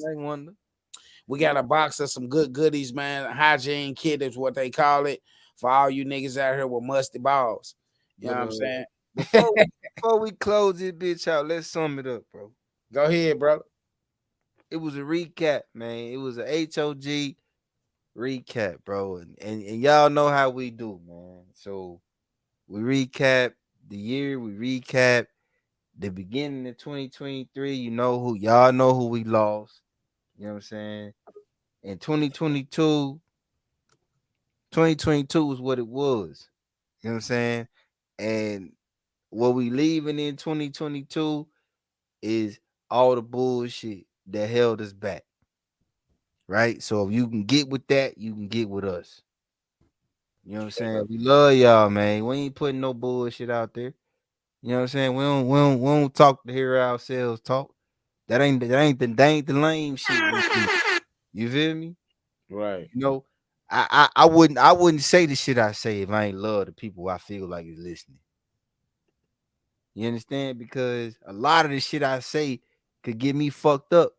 We got a box of some good goodies, man. Hygiene kit is what they call it for all you niggas out here with musty balls. You know what I'm saying? Before we close this bitch out, let's sum it up, bro. Go ahead, bro. It was a recap, man. It was a H.O.G recap, bro. And y'all know how we do, man. So we recap the year, we recap the beginning of 2023. Y'all know who we lost. You know what I'm saying? And 2022 was what it was. You know what I'm saying? And what we leaving in 2022 is all the bullshit that held us back. Right? So if you can get with that, you can get with us. You know what I'm saying? We love y'all, man. We ain't putting no bullshit out there. You know what I'm saying? We don't talk to hear ourselves talk. That ain't the lame shit we do. You feel me? Right. You know, I wouldn't say the shit I say if I ain't love the people I feel like is listening. You understand? Because a lot of the shit I say could get me fucked up.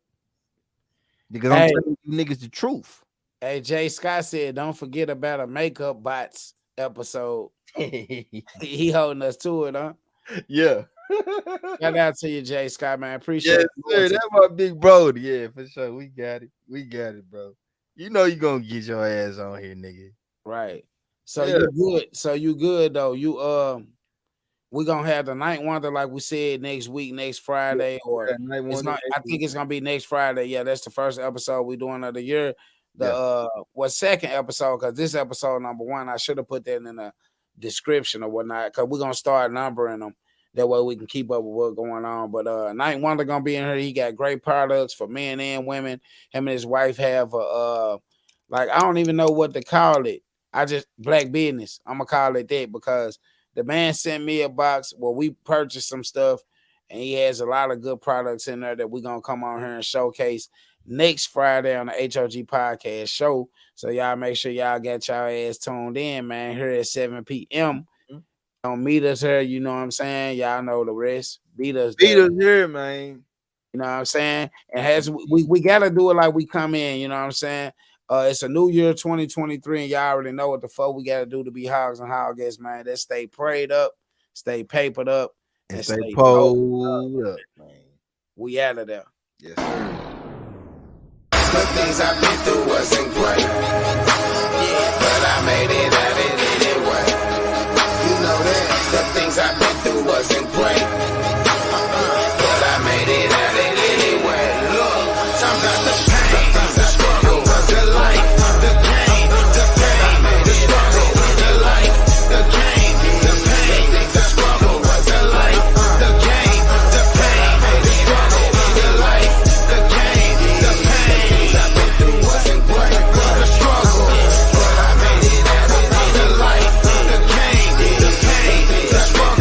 Because I'm telling you niggas the truth. Hey, Jay Scott said, don't forget about a makeup bots episode. He holding us to it, huh? Yeah. Shout out to you, Jay Scott, man. Appreciate it. Sir, that's my big brother. Yeah, for sure. We got it, bro. You know you gonna get your ass on here, nigga. Right. So you good. So you good though. We're gonna have the Night Wonder, like we said, next week, next Friday, or it's not, I think it's gonna be next Friday. Yeah, that's the first episode we're doing of the year. Second episode, because this episode number 1, I should have put that in the description or whatnot, because we're gonna start numbering them. That way we can keep up with what's going on. But Night Wonder gonna be in here. He got great products for men and women. Him and his wife have like I don't even know what to call it. I just black business. I'm gonna call it that because the man sent me a box where we purchased some stuff, and he has a lot of good products in there that we're gonna come on here and showcase next Friday on the H.O.G podcast show. So y'all make sure y'all get y'all ass tuned in, man. Here at 7 p.m. Don't meet us here, you know what I'm saying? Y'all know the rest. Beat us here, man. You know what I'm saying? And as we gotta do it like we come in, you know what I'm saying? It's a new year 2023, and y'all already know what the fuck we gotta do to be hogs and hoggers, man. Let's stay prayed up, stay papered up, and stay pulled up, man. We out of there. Yes, sir. The things I've been through wasn't great, but I made it out.